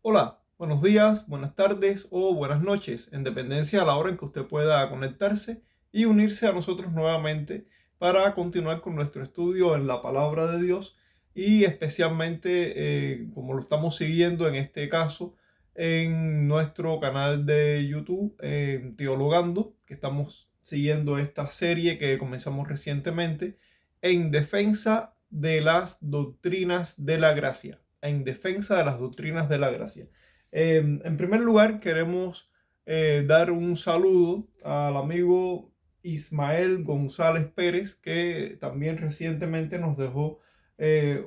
Hola, buenos días, buenas tardes o buenas noches, en dependencia a la hora en que usted pueda conectarse y unirse a nosotros nuevamente para continuar con nuestro estudio en la palabra de Dios y especialmente, como lo estamos siguiendo en este caso, en nuestro canal de YouTube, Teologando, que estamos siguiendo esta serie que comenzamos recientemente en defensa de las doctrinas de la gracia. En defensa de las doctrinas de la gracia. En primer lugar, queremos dar un saludo al amigo Ismael González Pérez, que también recientemente nos dejó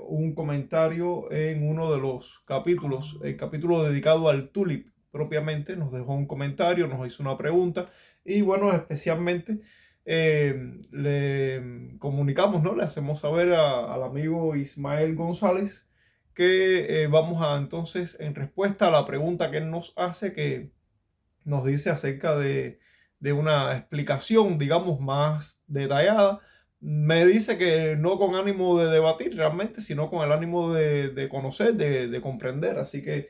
un comentario en uno de los capítulos, el capítulo dedicado al tulip propiamente, nos dejó un comentario, nos hizo una pregunta y bueno, especialmente le comunicamos, ¿no? Le hacemos saber al amigo Ismael González que vamos a entonces, en respuesta a la pregunta que él nos hace, que nos dice acerca de una explicación, digamos, más detallada, me dice que no con ánimo de debatir realmente, sino con el ánimo de conocer, de comprender. Así que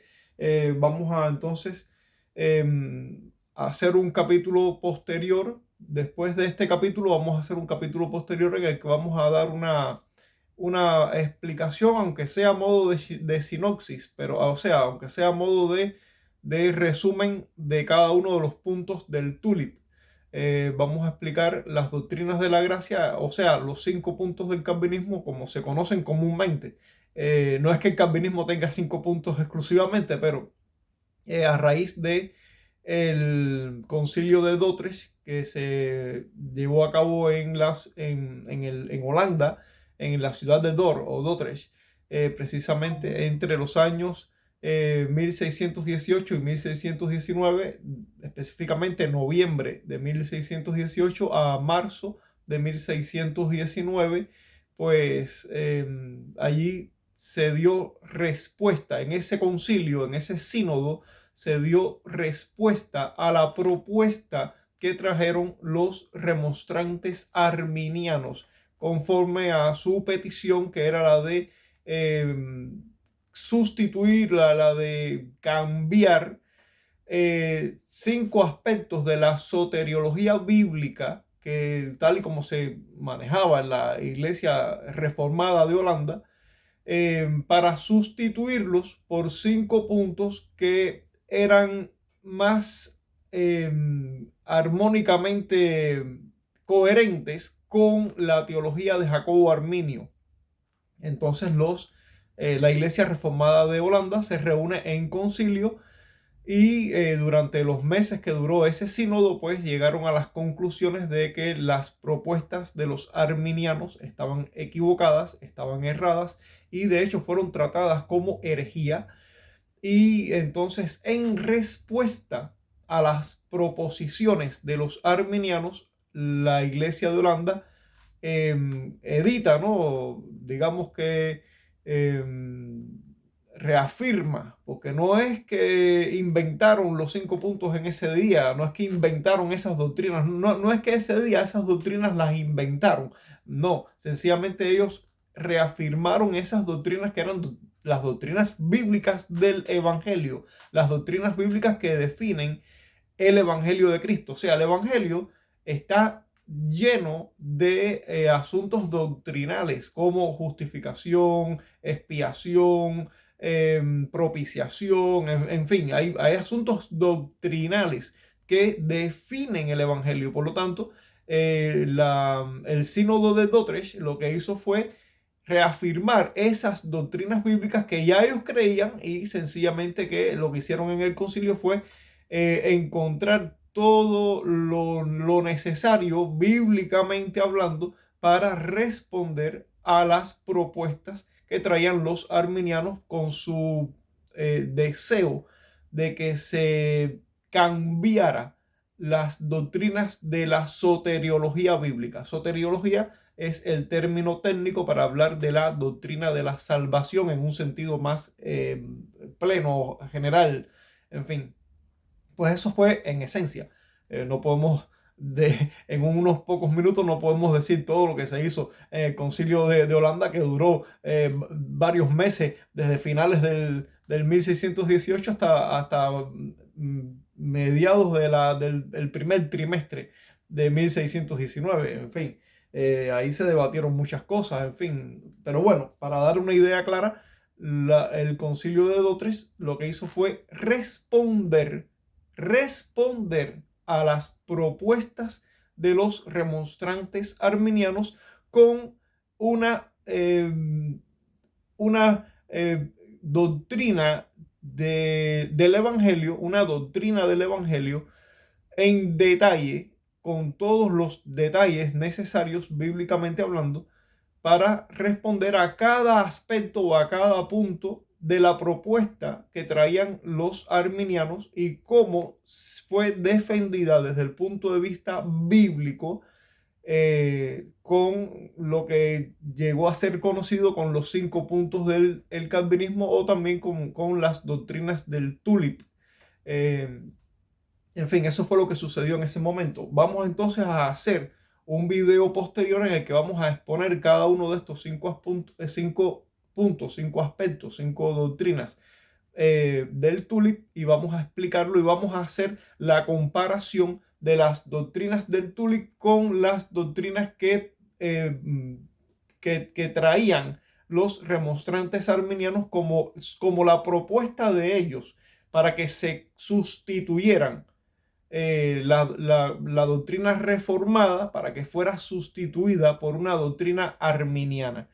vamos a entonces hacer un capítulo posterior. Después de este capítulo vamos a hacer un capítulo posterior en el que vamos a dar una explicación, aunque sea a modo de sinopsis, pero o sea, aunque sea a modo de resumen de cada uno de los puntos del tulip. Vamos a explicar las doctrinas de la gracia, o sea, los 5 puntos del calvinismo como se conocen comúnmente. No es que el calvinismo tenga 5 puntos exclusivamente, pero a raíz de el concilio de Dordrecht que se llevó a cabo en Holanda, en la ciudad de Dordrecht, precisamente entre los años 1618 y 1619, específicamente noviembre de 1618 a marzo de 1619, pues allí se dio respuesta en ese concilio, en ese sínodo, se dio respuesta a la propuesta que trajeron los remonstrantes arminianos conforme a su petición, que era la de sustituir, la de cambiar 5 aspectos de la soteriología bíblica que tal y como se manejaba en la iglesia reformada de Holanda, para sustituirlos por 5 puntos que eran más armónicamente coherentes con la teología de Jacobo Arminio. Entonces la Iglesia Reformada de Holanda se reúne en concilio y durante los meses que duró ese sínodo, pues llegaron a las conclusiones de que las propuestas de los arminianos estaban equivocadas, estaban erradas y de hecho fueron tratadas como herejía. Y entonces, en respuesta a las proposiciones de los arminianos, la Iglesia de Holanda edita, ¿no? Digamos que eh, reafirma, porque no es que inventaron los 5 puntos en ese día, no es que inventaron esas doctrinas, no es que ese día esas doctrinas las inventaron, no, sencillamente ellos reafirmaron esas doctrinas que eran las doctrinas bíblicas del Evangelio, las doctrinas bíblicas que definen el Evangelio de Cristo. O sea, el Evangelio está lleno de asuntos doctrinales como justificación, expiación, propiciación, en fin, hay asuntos doctrinales que definen el Evangelio. Por lo tanto, el sínodo de Dordrecht lo que hizo fue reafirmar esas doctrinas bíblicas que ya ellos creían y sencillamente que lo que hicieron en el concilio fue encontrar todo lo necesario bíblicamente hablando para responder a las propuestas que traían los arminianos con su deseo de que se cambiara las doctrinas de la soteriología bíblica. Soteriología es el término técnico para hablar de la doctrina de la salvación en un sentido más pleno, general, en fin. Pues eso fue en esencia. No podemos, en unos pocos minutos, no podemos decir todo lo que se hizo en el concilio de Holanda, que duró varios meses, desde finales del 1618 hasta mediados del primer trimestre de 1619. En fin, ahí se debatieron muchas cosas, en fin. Pero bueno, para dar una idea clara, el concilio de Dordrecht lo que hizo fue responder a las propuestas de los remonstrantes arminianos con una doctrina del Evangelio, una doctrina del Evangelio en detalle, con todos los detalles necesarios bíblicamente hablando, para responder a cada aspecto o a cada punto de la propuesta que traían los arminianos y cómo fue defendida desde el punto de vista bíblico, con lo que llegó a ser conocido con los 5 puntos del calvinismo, o también con las doctrinas del tulip. En fin, eso fue lo que sucedió en ese momento. Vamos entonces a hacer un video posterior en el que vamos a exponer cada uno de estos 5 aspectos, 5 doctrinas del tulip, y vamos a explicarlo y vamos a hacer la comparación de las doctrinas del tulip con las doctrinas que traían los remonstrantes arminianos como la propuesta de ellos para que se sustituyeran la doctrina reformada, para que fuera sustituida por una doctrina arminiana.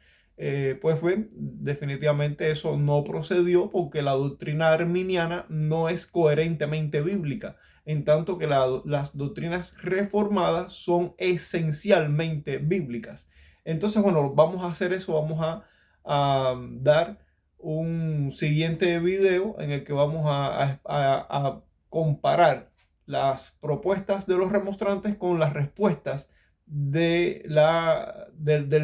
Pues bien, definitivamente eso no procedió, porque la doctrina arminiana no es coherentemente bíblica, en tanto que las doctrinas reformadas son esencialmente bíblicas. Entonces, bueno, vamos a hacer eso, vamos a dar un siguiente video en el que vamos a comparar las propuestas de los remonstrantes con las respuestas del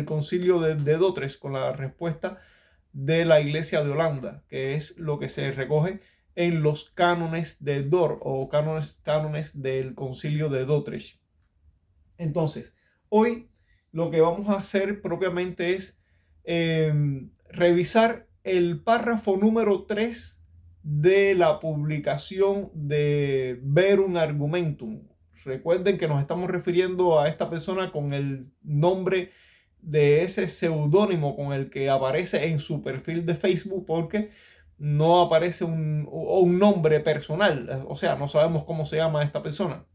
concilio de Dordrecht, con la respuesta de la Iglesia de Holanda, que es lo que se recoge en los cánones de Dort, o cánones del concilio de Dordrecht. Entonces, hoy lo que vamos a hacer propiamente es revisar el párrafo número 3 de la publicación de Verum Argumentum. Recuerden que nos estamos refiriendo a esta persona con el nombre de ese seudónimo con el que aparece en su perfil de Facebook, porque no aparece un nombre personal, o sea, no sabemos cómo se llama esta persona.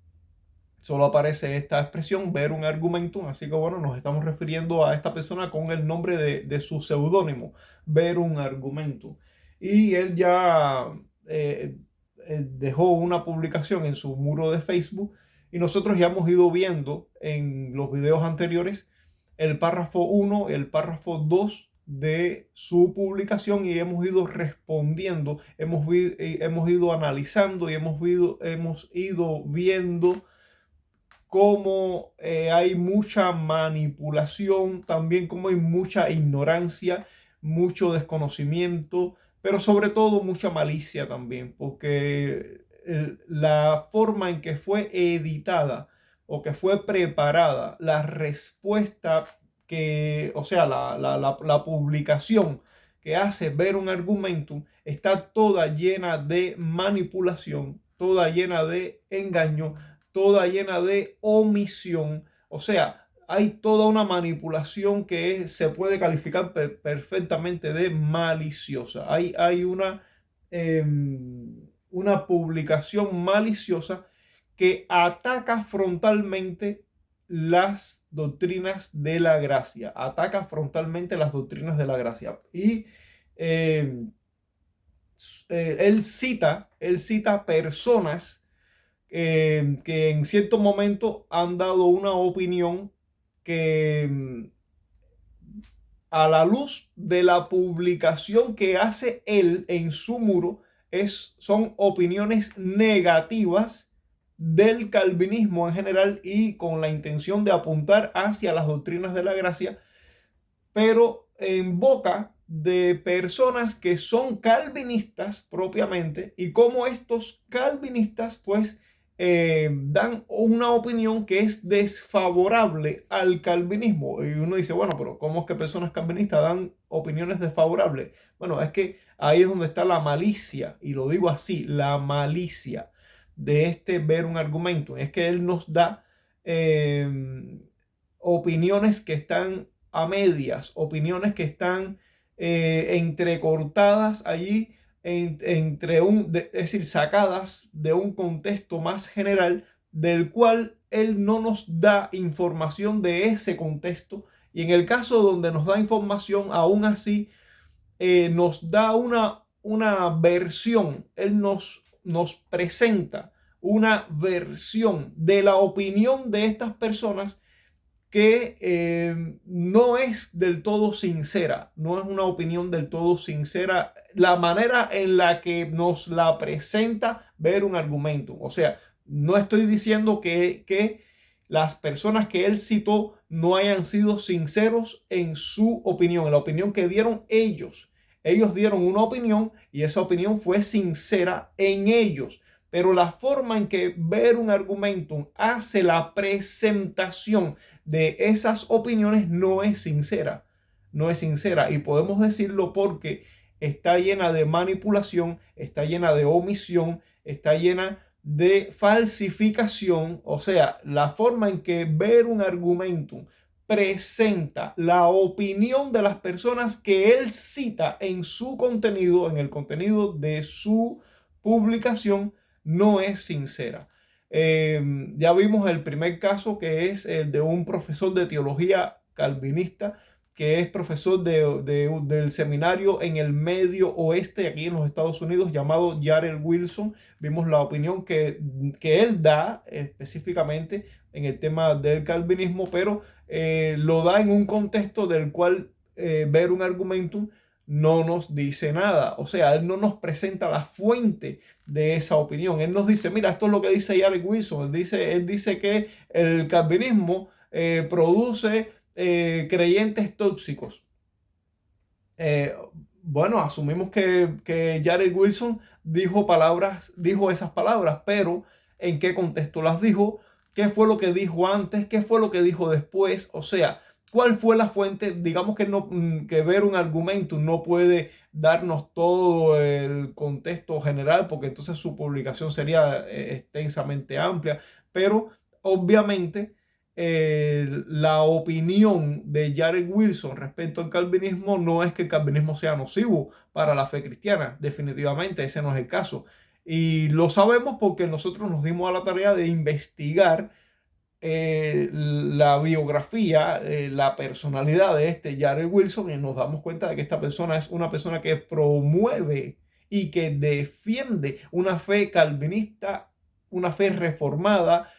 Solo aparece esta expresión, Verum Argumentum, así que bueno, nos estamos refiriendo a esta persona con el nombre de su seudónimo, Verum Argumentum. Y él ya dejó una publicación en su muro de Facebook, y nosotros ya hemos ido viendo en los videos anteriores el párrafo 1, el párrafo 2 de su publicación, y hemos ido respondiendo, hemos ido analizando y hemos ido viendo cómo hay mucha manipulación, también cómo hay mucha ignorancia, mucho desconocimiento, pero sobre todo mucha malicia también, porque la forma en que fue editada o que fue preparada la respuesta o sea, la publicación que hace Verum Argumentum, está toda llena de manipulación, toda llena de engaño, toda llena de omisión. O sea, hay toda una manipulación que se puede calificar perfectamente de maliciosa. Hay una publicación maliciosa que ataca frontalmente las doctrinas de la gracia. Ataca frontalmente las doctrinas de la gracia. Y él cita personas que en cierto momento han dado una opinión que, a la luz de la publicación que hace él en su muro, son opiniones negativas del calvinismo en general, y con la intención de apuntar hacia las doctrinas de la gracia, pero en boca de personas que son calvinistas propiamente, y como estos calvinistas pues dan una opinión que es desfavorable al calvinismo. Y uno dice, bueno, pero ¿cómo es que personas calvinistas dan opiniones desfavorables? Bueno, es que ahí es donde está la malicia, y lo digo así, la malicia de ver un argumento. Es que él nos da opiniones que están a medias, opiniones que están entrecortadas allí, es decir, sacadas de un contexto más general del cual él no nos da información de ese contexto, y en el caso donde nos da información, aún así nos da una versión, él nos presenta una versión de la opinión de estas personas que no es del todo sincera, no es una opinión del todo sincera, la manera en la que nos la presenta ver un argumento. O sea, no estoy diciendo que las personas que él citó no hayan sido sinceros en su opinión, en la opinión que dieron ellos. Ellos dieron una opinión y esa opinión fue sincera en ellos. Pero la forma en que ver un argumento hace la presentación de esas opiniones no es sincera. No es sincera. Y podemos decirlo porque está llena de manipulación, está llena de omisión, está llena de falsificación. O sea, la forma en que ver un argumento presenta la opinión de las personas que él cita en su contenido, en el contenido de su publicación, no es sincera. Ya vimos el primer caso, que es el de un profesor de teología calvinista, que es profesor del seminario en el Medio Oeste, aquí en los Estados Unidos, llamado Jared Wilson. Vimos la opinión que él da específicamente en el tema del calvinismo, pero lo da en un contexto del cual ver un argumentum no nos dice nada. O sea, él no nos presenta la fuente de esa opinión. Él nos dice, mira, esto es lo que dice Jared Wilson. Él dice que el calvinismo produce creyentes tóxicos. Bueno, asumimos que Jared Wilson dijo esas palabras, pero ¿en qué contexto las dijo? ¿Qué fue lo que dijo antes? ¿Qué fue lo que dijo después? O sea, ¿cuál fue la fuente? Digamos que ver un argumento no puede darnos todo el contexto general, porque entonces su publicación sería extensamente amplia, pero obviamente la opinión de Jared Wilson respecto al calvinismo no es que el calvinismo sea nocivo para la fe cristiana, definitivamente ese no es el caso. Y lo sabemos porque nosotros nos dimos a la tarea de investigar la biografía, la personalidad de Jared Wilson, y nos damos cuenta de que esta persona es una persona que promueve y que defiende una fe calvinista, una fe reformada,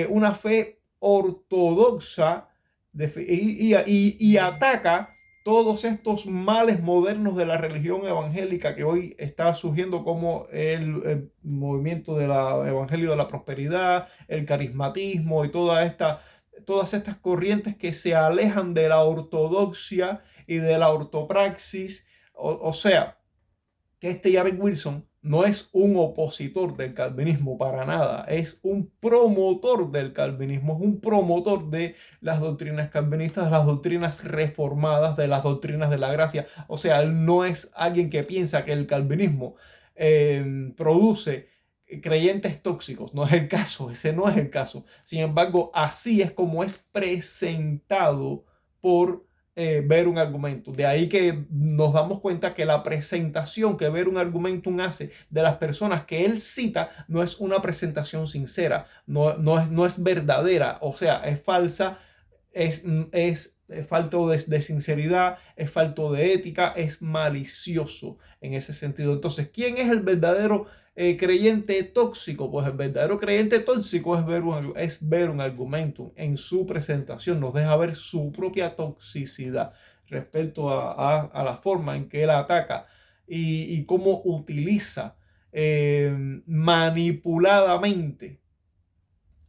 una fe ortodoxa, y ataca todos estos males modernos de la religión evangélica que hoy está surgiendo, como el movimiento del evangelio de la prosperidad, el carismatismo y todas estas corrientes que se alejan de la ortodoxia y de la ortopraxis. O sea, que Jared Wilson no es un opositor del calvinismo para nada, es un promotor del calvinismo, es un promotor de las doctrinas calvinistas, de las doctrinas reformadas, de las doctrinas de la gracia. O sea, él no es alguien que piensa que el calvinismo produce creyentes tóxicos. No es el caso, ese no es el caso. Sin embargo, así es como es presentado por ver un argumento. De ahí que nos damos cuenta que la presentación que ver un argumentum hace de las personas que él cita no es una presentación sincera, no es verdadera, o sea, es falsa, es falto de sinceridad, es falto de ética, es malicioso en ese sentido. Entonces, ¿quién es el verdadero creyente tóxico? Pues el verdadero creyente tóxico es ver un argumento en su presentación, nos deja ver su propia toxicidad respecto a la forma en que él ataca y cómo utiliza manipuladamente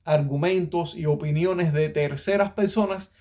argumentos y opiniones de terceras personas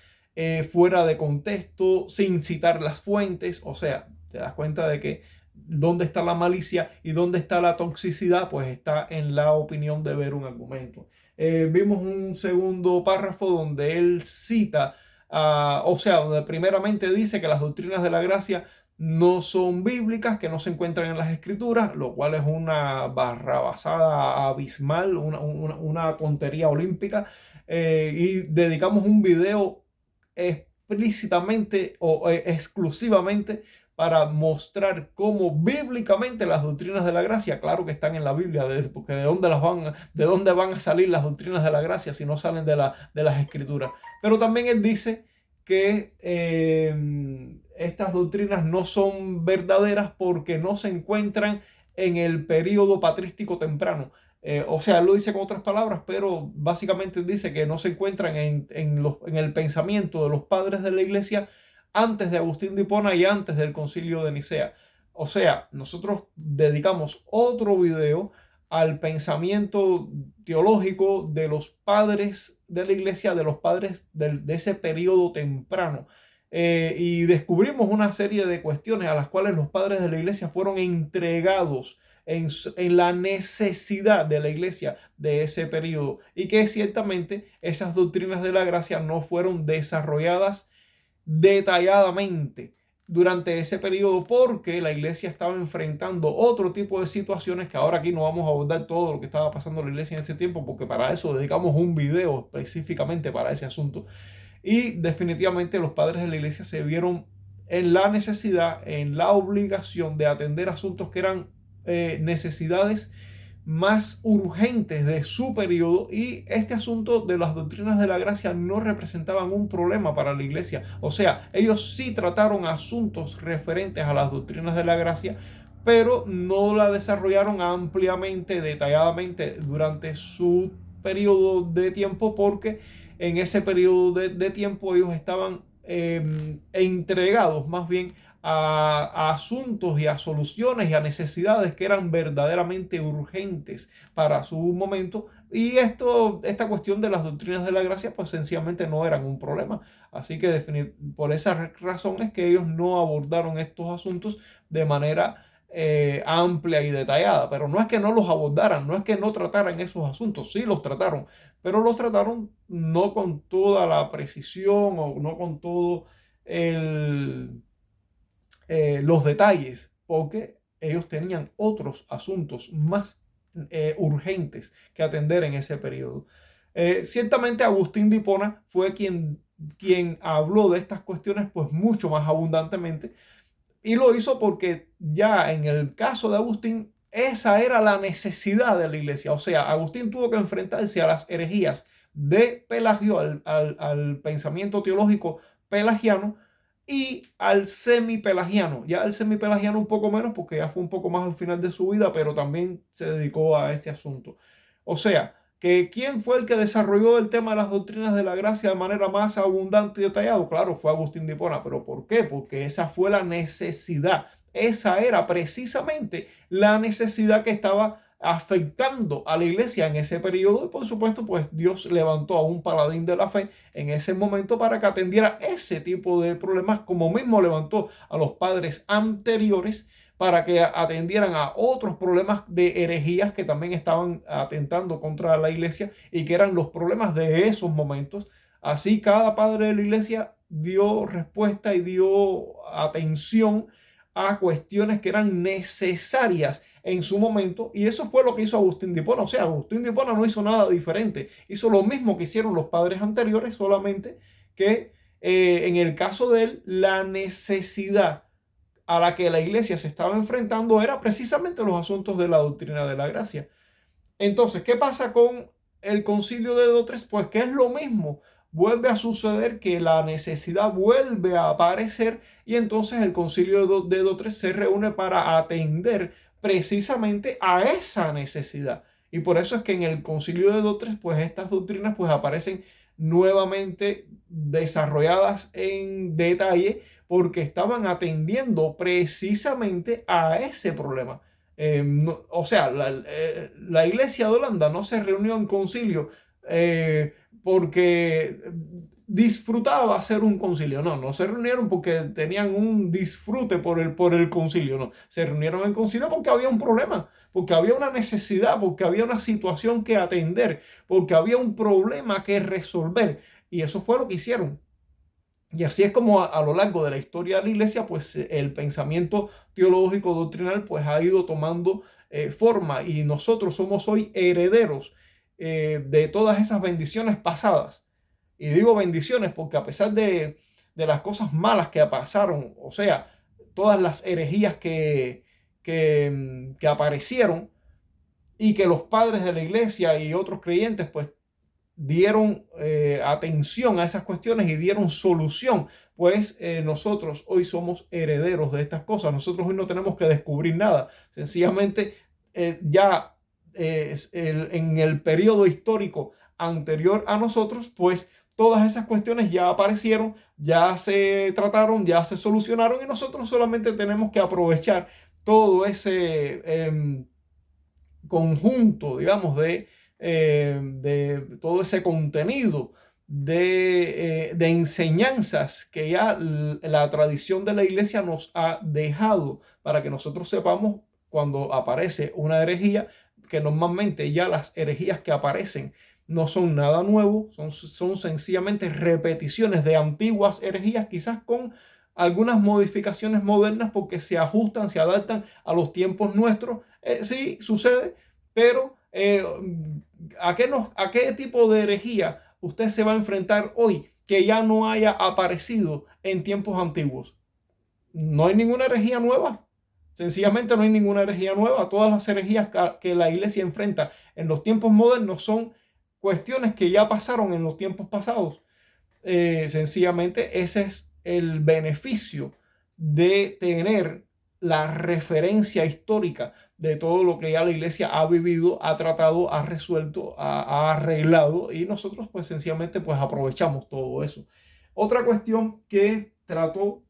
fuera de contexto, sin citar las fuentes. O sea, te das cuenta de que dónde está la malicia y dónde está la toxicidad, pues está en la opinión de ver un argumento. Vimos un segundo párrafo donde él cita, o sea, donde primeramente dice que las doctrinas de la gracia no son bíblicas, que no se encuentran en las escrituras, lo cual es una barrabasada abismal, una tontería olímpica. Y dedicamos un video explícitamente o exclusivamente para mostrar cómo bíblicamente las doctrinas de la gracia, claro que están en la Biblia, porque de dónde van a salir las doctrinas de la gracia si no salen de las escrituras. Pero también él dice que estas doctrinas no son verdaderas porque no se encuentran en el período patrístico temprano. O sea, él lo dice con otras palabras, pero básicamente dice que no se encuentran en el pensamiento de los padres de la iglesia antes de Agustín de Hipona y antes del Concilio de Nicea. O sea, nosotros dedicamos otro video al pensamiento teológico de los padres de la iglesia, de los padres de ese periodo temprano. Y descubrimos una serie de cuestiones a las cuales los padres de la iglesia fueron entregados en la necesidad de la iglesia de ese periodo y que ciertamente esas doctrinas de la gracia no fueron desarrolladas detalladamente durante ese periodo porque la iglesia estaba enfrentando otro tipo de situaciones que ahora aquí no vamos a abordar todo lo que estaba pasando en la iglesia en ese tiempo porque para eso dedicamos un video específicamente para ese asunto. Y definitivamente los padres de la iglesia se vieron en la necesidad, en la obligación de atender asuntos que eran necesidades más urgentes de su periodo, y este asunto de las doctrinas de la gracia no representaban un problema para la iglesia. O sea, ellos sí trataron asuntos referentes a las doctrinas de la gracia, pero no la desarrollaron ampliamente, detalladamente durante su periodo de tiempo porque en ese periodo de tiempo ellos estaban entregados más bien a asuntos y a soluciones y a necesidades que eran verdaderamente urgentes para su momento. Y esta cuestión de las doctrinas de la gracia, pues sencillamente no eran un problema. Así que por esa razón es que ellos no abordaron estos asuntos de manera amplia y detallada. Pero no es que no los abordaran, no es que no trataran esos asuntos, sí los trataron, pero los trataron no con toda la precisión o no con todo los detalles, porque ellos tenían otros asuntos más urgentes que atender en ese periodo. Ciertamente Agustín de Hipona fue quien habló de estas cuestiones pues mucho más abundantemente, y lo hizo porque ya en el caso de Agustín esa era la necesidad de la iglesia. O sea, Agustín tuvo que enfrentarse a las herejías de Pelagio, al pensamiento teológico pelagiano, y al semipelagiano. Ya el semipelagiano un poco menos porque ya fue un poco más al final de su vida, pero también se dedicó a ese asunto. O sea, que ¿quién fue el que desarrolló el tema de las doctrinas de la gracia de manera más abundante y detallada? Claro, fue Agustín de Hipona. ¿Pero por qué? Porque esa fue la necesidad. Esa era precisamente la necesidad que estaba afectando a la iglesia en ese periodo, y por supuesto pues Dios levantó a un paladín de la fe en ese momento para que atendiera ese tipo de problemas, como mismo levantó a los padres anteriores para que atendieran a otros problemas de herejías que también estaban atentando contra la iglesia y que eran los problemas de esos momentos. Así cada padre de la iglesia dio respuesta y dio atención a cuestiones que eran necesarias en su momento, y eso fue lo que hizo Agustín de Hipona. O sea, Agustín de Hipona no hizo nada diferente, hizo lo mismo que hicieron los padres anteriores, solamente que en el caso de él, la necesidad a la que la iglesia se estaba enfrentando era precisamente los asuntos de la doctrina de la gracia. Entonces, ¿qué pasa con el concilio de Dotres? Pues que es lo mismo. Vuelve a suceder que la necesidad vuelve a aparecer, y entonces el concilio de Dotres se reúne para atender precisamente a esa necesidad. Y por eso es que en el concilio de Dotres, pues estas doctrinas pues aparecen nuevamente desarrolladas en detalle porque estaban atendiendo precisamente a ese problema. O sea, la iglesia de Holanda no se reunió en concilio porque disfrutaba hacer un concilio. No, no se reunieron porque tenían un disfrute por el concilio. No, se reunieron en concilio porque había un problema, porque había una necesidad, porque había una situación que atender, porque había un problema que resolver. Y eso fue lo que hicieron. Y así es como a lo largo de la historia de la iglesia, pues el pensamiento teológico doctrinal pues ha ido tomando forma, y nosotros somos hoy herederos de todas esas bendiciones pasadas. Y digo bendiciones porque a pesar de las cosas malas que pasaron, o sea, todas las herejías que aparecieron, y que los padres de la iglesia y otros creyentes pues dieron atención a esas cuestiones y dieron solución, pues nosotros hoy somos herederos de estas cosas. Nosotros hoy no tenemos que descubrir nada. Sencillamente ya en el periodo histórico anterior a nosotros, pues todas esas cuestiones ya aparecieron, ya se trataron, ya se solucionaron, y nosotros solamente tenemos que aprovechar todo ese conjunto, digamos, de todo ese contenido de enseñanzas que ya la tradición de la iglesia nos ha dejado, para que nosotros sepamos cuando aparece una herejía, que normalmente ya las herejías que aparecen no son nada nuevo, son sencillamente repeticiones de antiguas herejías, quizás con algunas modificaciones modernas porque se ajustan, se adaptan a los tiempos nuestros. Sí, sucede, pero ¿a qué tipo de herejía usted se va a enfrentar hoy que ya no haya aparecido en tiempos antiguos? No hay ninguna herejía nueva. Sencillamente no hay ninguna herejía nueva. Todas las herejías que la iglesia enfrenta en los tiempos modernos son cuestiones que ya pasaron en los tiempos pasados. Sencillamente ese es el beneficio de tener la referencia histórica de todo lo que ya la iglesia ha vivido, ha tratado, ha resuelto, ha arreglado, y nosotros pues sencillamente pues aprovechamos todo eso. Otra cuestión que trató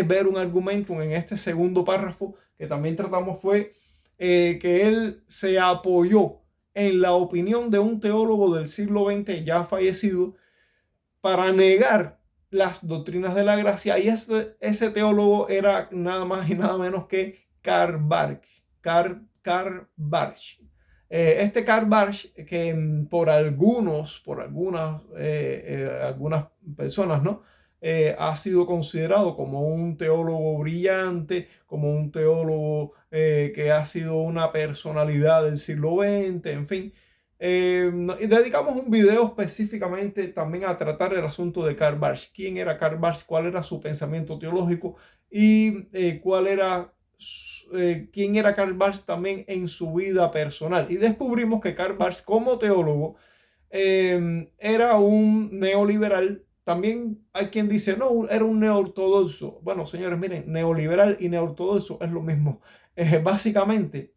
ver un argumento en este segundo párrafo que también tratamos fue que él se apoyó en la opinión de un teólogo del siglo XX ya fallecido para negar las doctrinas de la gracia, y ese teólogo era nada más y nada menos que Karl Barth. Karl Barth. Este Karl Barth, que algunas personas, ¿no? Ha sido considerado como un teólogo brillante, como un teólogo que ha sido una personalidad del siglo XX, en fin. Y dedicamos un video específicamente también a tratar el asunto de Karl Barth. ¿Quién era Karl Barth? ¿Cuál era su pensamiento teológico? Y quién era Karl Barth también en su vida personal. Y descubrimos que Karl Barth, como teólogo, era un neoliberal. También hay quien dice, no, era un neortodoxo. Bueno, señores, miren, neoliberal y neortodoxo es lo mismo. Básicamente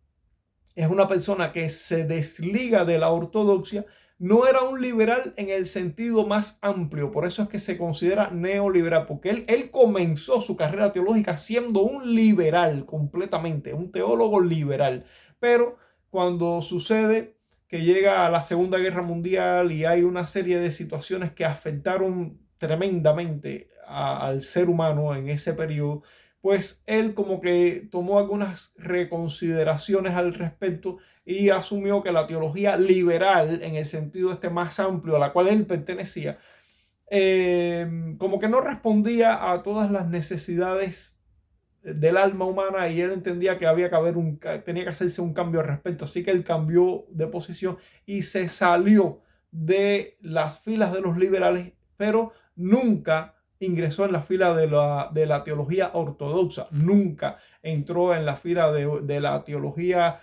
es una persona que se desliga de la ortodoxia. No era un liberal en el sentido más amplio, por eso es que se considera neoliberal, porque él comenzó su carrera teológica siendo un liberal completamente, un teólogo liberal. Pero cuando sucede que llega a la Segunda Guerra Mundial y hay una serie de situaciones que afectaron tremendamente al ser humano en ese periodo, pues él como que tomó algunas reconsideraciones al respecto y asumió que la teología liberal, en el sentido este más amplio a la cual él pertenecía, como que no respondía a todas las necesidades del alma humana, y él entendía que tenía que hacerse un cambio al respecto. Así que él cambió de posición y se salió de las filas de los liberales, pero nunca ingresó en la fila de la teología ortodoxa, nunca entró en la fila de la teología,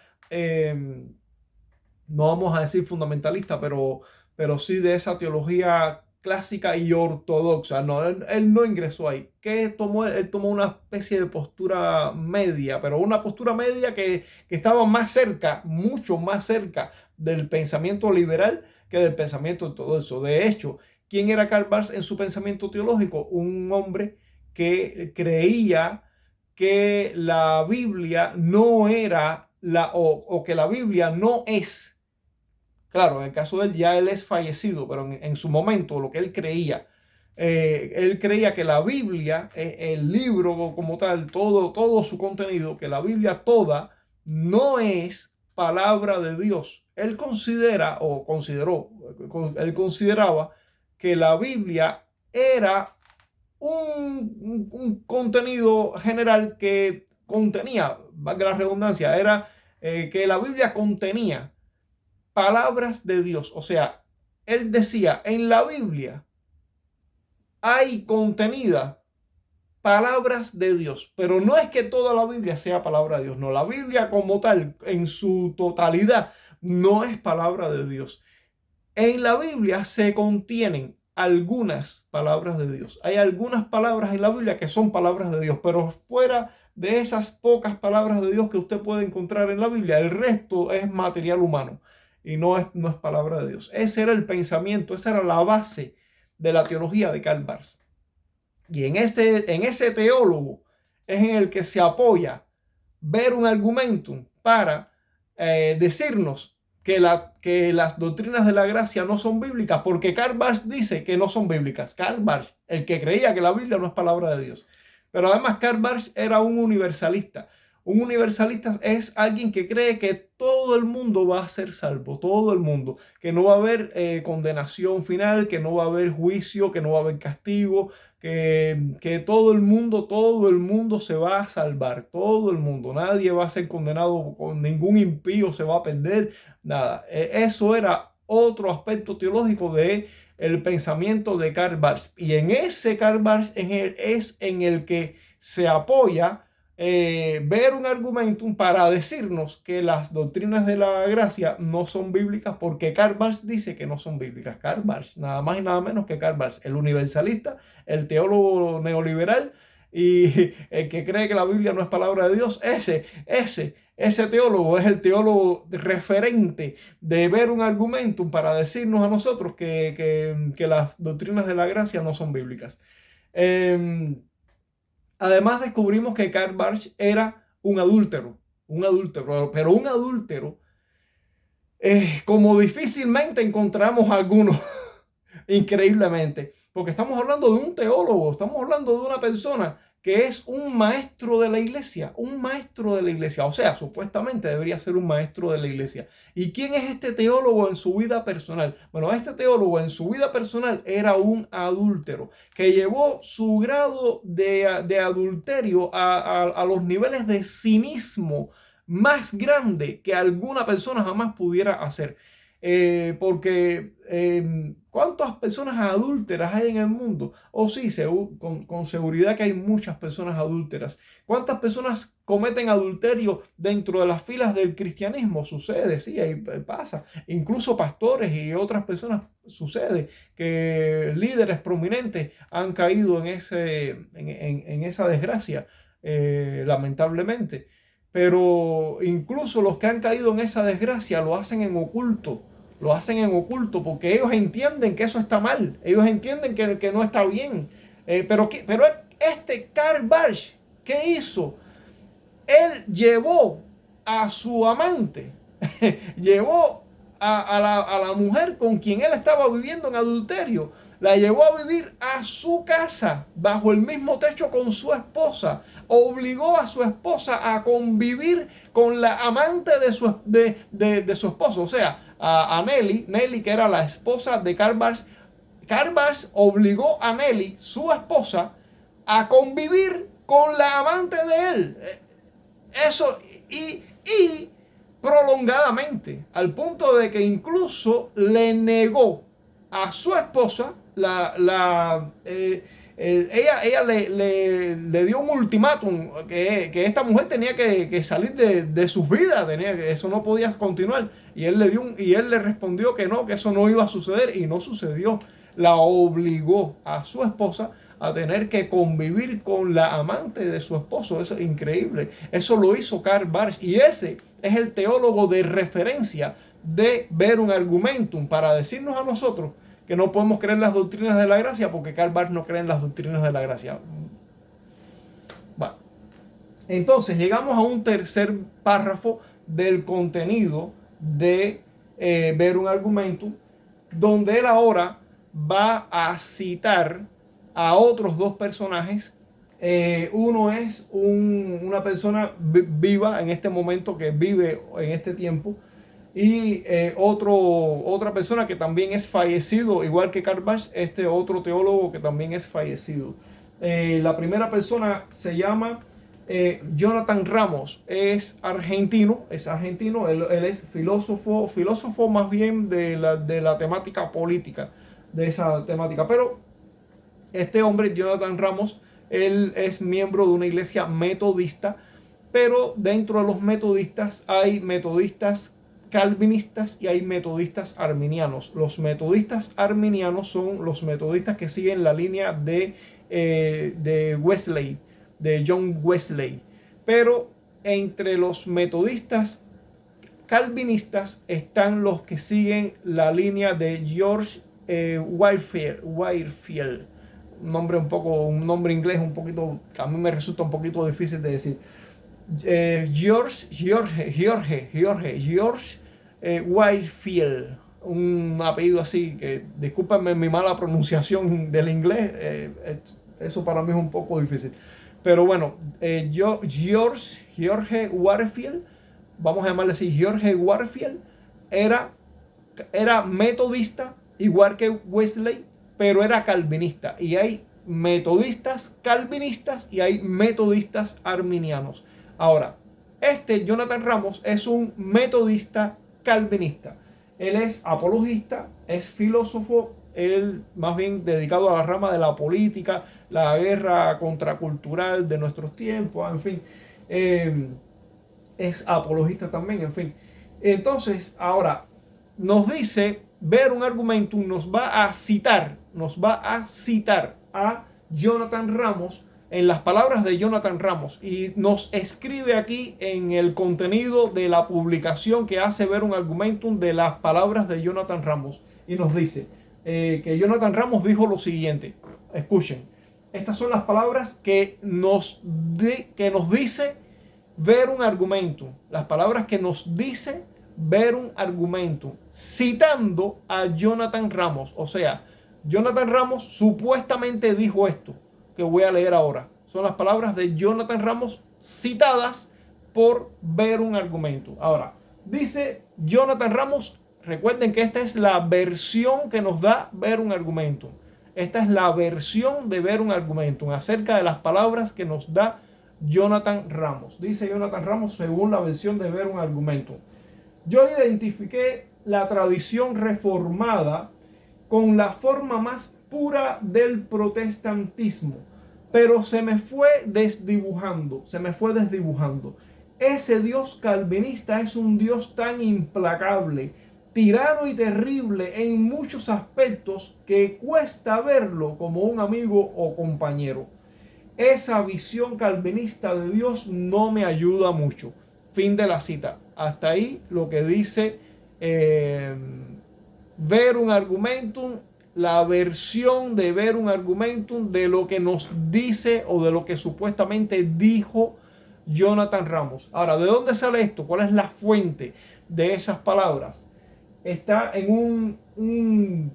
no vamos a decir fundamentalista, pero sí de esa teología clásica y ortodoxa. No, él no ingresó ahí. ¿Qué tomó él? Él tomó una especie de postura media, pero una postura media que estaba más cerca, mucho más cerca del pensamiento liberal que del pensamiento ortodoxo. De hecho, ¿quién era Karl Barth en su pensamiento teológico? Un hombre que creía que la Biblia no era o que la Biblia no es. Claro, en el caso de él ya él es fallecido, pero en su momento lo que él creía que la Biblia, el libro como tal, todo su contenido, que la Biblia toda no es palabra de Dios. Él consideraba que la Biblia era un contenido general que contenía, valga la redundancia, era que la Biblia contenía palabras de Dios. O sea, él decía, en la Biblia hay contenida palabras de Dios, pero no es que toda la Biblia sea palabra de Dios, no, la Biblia como tal, en su totalidad, no es palabra de Dios. En la Biblia se contienen algunas palabras de Dios. Hay algunas palabras en la Biblia que son palabras de Dios, pero fuera de esas pocas palabras de Dios que usted puede encontrar en la Biblia, el resto es material humano y no es palabra de Dios. Ese era el pensamiento, esa era la base de la teología de Karl Barth. Y en ese teólogo es en el que se apoya ver un argumentum para decirnos que las doctrinas de la gracia no son bíblicas, porque Karl Barth dice que no son bíblicas. Karl Barth, el que creía que la Biblia no es palabra de Dios. Pero además Karl Barth era un universalista. Un universalista es alguien que cree que todo el mundo va a ser salvo, todo el mundo, que no va a haber condenación final, que no va a haber juicio, que no va a haber castigo, que todo el mundo se va a salvar, todo el mundo, nadie va a ser condenado, con ningún impío se va a perder, nada. Eso era otro aspecto teológico de el pensamiento de Karl Barth. Y en ese Karl Barth es en el que se apoya ver un argumentum para decirnos que las doctrinas de la gracia no son bíblicas, porque Karl Barth dice que no son bíblicas. Karl Barth, nada más y nada menos que Karl Barth, el universalista, el teólogo neoliberal y el que cree que la Biblia no es palabra de Dios. Ese teólogo es el teólogo referente de ver un argumentum para decirnos a nosotros que las doctrinas de la gracia no son bíblicas. Además descubrimos que Karl Barth era un adúltero, pero un adúltero como difícilmente encontramos algunos, increíblemente, porque estamos hablando de un teólogo, estamos hablando de una persona que es un maestro de la iglesia, o sea, supuestamente debería ser un maestro de la iglesia. ¿Y quién es este teólogo en su vida personal? Bueno, este teólogo en su vida personal era un adúltero que llevó su grado de adulterio a los niveles de cinismo más grande que alguna persona jamás pudiera hacer. Porque ¿cuántas personas adúlteras hay en el mundo? Sí, con seguridad que hay muchas personas adúlteras. ¿Cuántas personas cometen adulterio dentro de las filas del cristianismo? Sucede, sí, ahí pasa. Incluso pastores y otras personas sucede que líderes prominentes han caído en esa desgracia, lamentablemente. Pero incluso los que han caído en esa desgracia lo hacen en oculto. Lo hacen en oculto porque ellos entienden que eso está mal. Ellos entienden que no está bien. Pero este Karl Barth, ¿qué hizo? Él llevó a su amante, llevó a la mujer con quien él estaba viviendo en adulterio, la llevó a vivir a su casa, bajo el mismo techo con su esposa. Obligó a su esposa a convivir con la amante de su esposo, o sea, a Nelly, que era la esposa de Karl Barth. Karl Barth obligó a Nelly, su esposa, a convivir con la amante de él. Eso, y prolongadamente, al punto de que incluso le negó a su esposa ella le dio un ultimátum que esta mujer tenía que salir de sus vidas, eso no podía continuar. Y él le respondió que no, que eso no iba a suceder, y no sucedió. La obligó a su esposa a tener que convivir con la amante de su esposo. Eso es increíble. Eso lo hizo Karl Barth, y ese es el teólogo de referencia de ver un argumentum para decirnos a nosotros que no podemos creer en las doctrinas de la gracia porque Karl Barth no cree en las doctrinas de la gracia. Bueno, entonces llegamos a un tercer párrafo del contenido de ver un argumentum, donde él ahora va a citar a otros dos personajes. Uno es una persona viva en este momento, que vive en este tiempo, Y otra persona que también es fallecido, igual que Karl Barth, este otro teólogo que también es fallecido. La primera persona se llama Jonathan Ramos, es argentino, él es filósofo más bien de la temática política, de esa temática. Pero este hombre, Jonathan Ramos, él es miembro de una iglesia metodista, pero dentro de los metodistas hay metodistas calvinistas y hay metodistas arminianos. Los metodistas arminianos son los metodistas que siguen la línea de Wesley, de John Wesley. Pero entre los metodistas calvinistas están los que siguen la línea de George Whitefield. Un nombre inglés un poquito, a mí me resulta un poquito difícil de decir. George Whitefield, un apellido así que discúlpenme mi mala pronunciación del inglés, eso para mí es un poco difícil, pero bueno, George Whitefield, vamos a llamarle así, George Whitefield era metodista igual que Wesley, pero era calvinista, y hay metodistas calvinistas y hay metodistas arminianos. Ahora, Jonathan Ramos es un metodista calvinista. Él es apologista, es filósofo, él más bien dedicado a la rama de la política, la guerra contracultural de nuestros tiempos, en fin. Es apologista también, en fin. Entonces, ahora, nos dice, ver un argumento, nos va a citar a Jonathan Ramos, en las palabras de Jonathan Ramos, y nos escribe aquí en el contenido de la publicación que hace ver un argumentum de las palabras de Jonathan Ramos, y nos dice que Jonathan Ramos dijo lo siguiente. Escuchen, estas son las palabras que nos dice ver un argumentum, las palabras que nos dice ver un argumentum, citando a Jonathan Ramos. O sea, Jonathan Ramos supuestamente dijo esto que voy a leer ahora. Son las palabras de Jonathan Ramos citadas por ver un argumento. Ahora, dice Jonathan Ramos, recuerden que esta es la versión que nos da ver un argumento. Esta es la versión de ver un argumento acerca de las palabras que nos da Jonathan Ramos. Dice Jonathan Ramos según la versión de ver un argumento. Yo identifiqué la tradición reformada con la forma más pura del protestantismo, pero se me fue desdibujando. Ese Dios calvinista es un Dios tan implacable, tirano y terrible en muchos aspectos que cuesta verlo como un amigo o compañero. Esa visión calvinista de Dios no me ayuda mucho. Fin de la cita. Hasta ahí lo que dice ver un argumentum, la versión de ver un argumentum de lo que nos dice o de lo que supuestamente dijo Jonathan Ramos. Ahora, ¿de dónde sale esto? ¿Cuál es la fuente de esas palabras? Está en un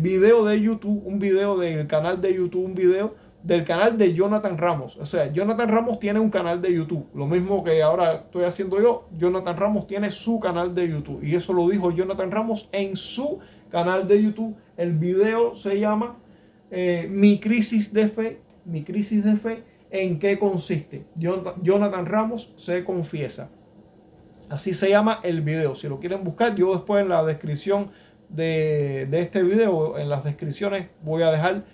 video de YouTube, un video del canal de YouTube, un video del canal de Jonathan Ramos. O sea, Jonathan Ramos tiene un canal de YouTube. Lo mismo que ahora estoy haciendo yo, Jonathan Ramos tiene su canal de YouTube. Y eso lo dijo Jonathan Ramos en su canal de YouTube. El video se llama Mi crisis de fe. ¿En qué consiste? Jonathan Ramos se confiesa. Así se llama el video. Si lo quieren buscar, yo después en la descripción de este video, en las descripciones voy a dejar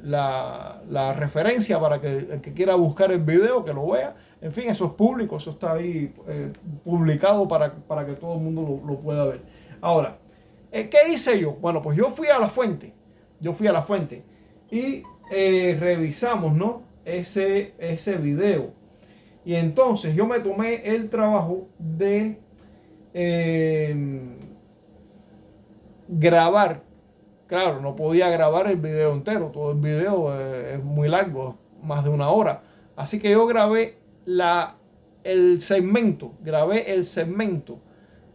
la referencia para que el que quiera buscar el video, que lo vea. En fin, eso es público, eso está ahí publicado para que todo el mundo lo pueda ver. Ahora, ¿qué hice yo? Bueno, pues yo fui a la fuente y revisamos, ¿no? ese video. Y entonces yo me tomé el trabajo de grabar. Claro, no podía grabar el video entero. Todo el video es muy largo, más de 1 hora. Así que yo grabé el segmento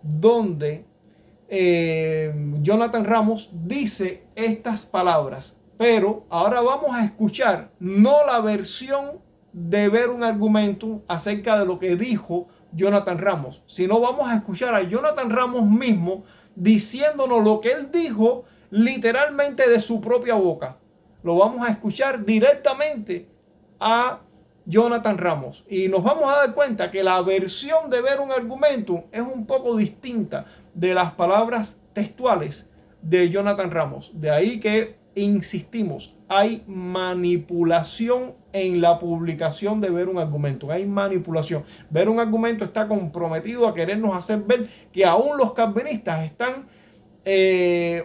donde Jonathan Ramos dice estas palabras. Pero ahora vamos a escuchar no la versión de ver un argumento acerca de lo que dijo Jonathan Ramos, sino vamos a escuchar a Jonathan Ramos mismo diciéndonos lo que él dijo literalmente de su propia boca. Lo vamos a escuchar directamente a Jonathan Ramos y nos vamos a dar cuenta que la versión de ver un argumento es un poco distinta de las palabras textuales de Jonathan Ramos. De ahí que insistimos, hay manipulación en la publicación de ver un argumento. Hay manipulación. Ver un argumento está comprometido a querernos hacer ver que aún los calvinistas están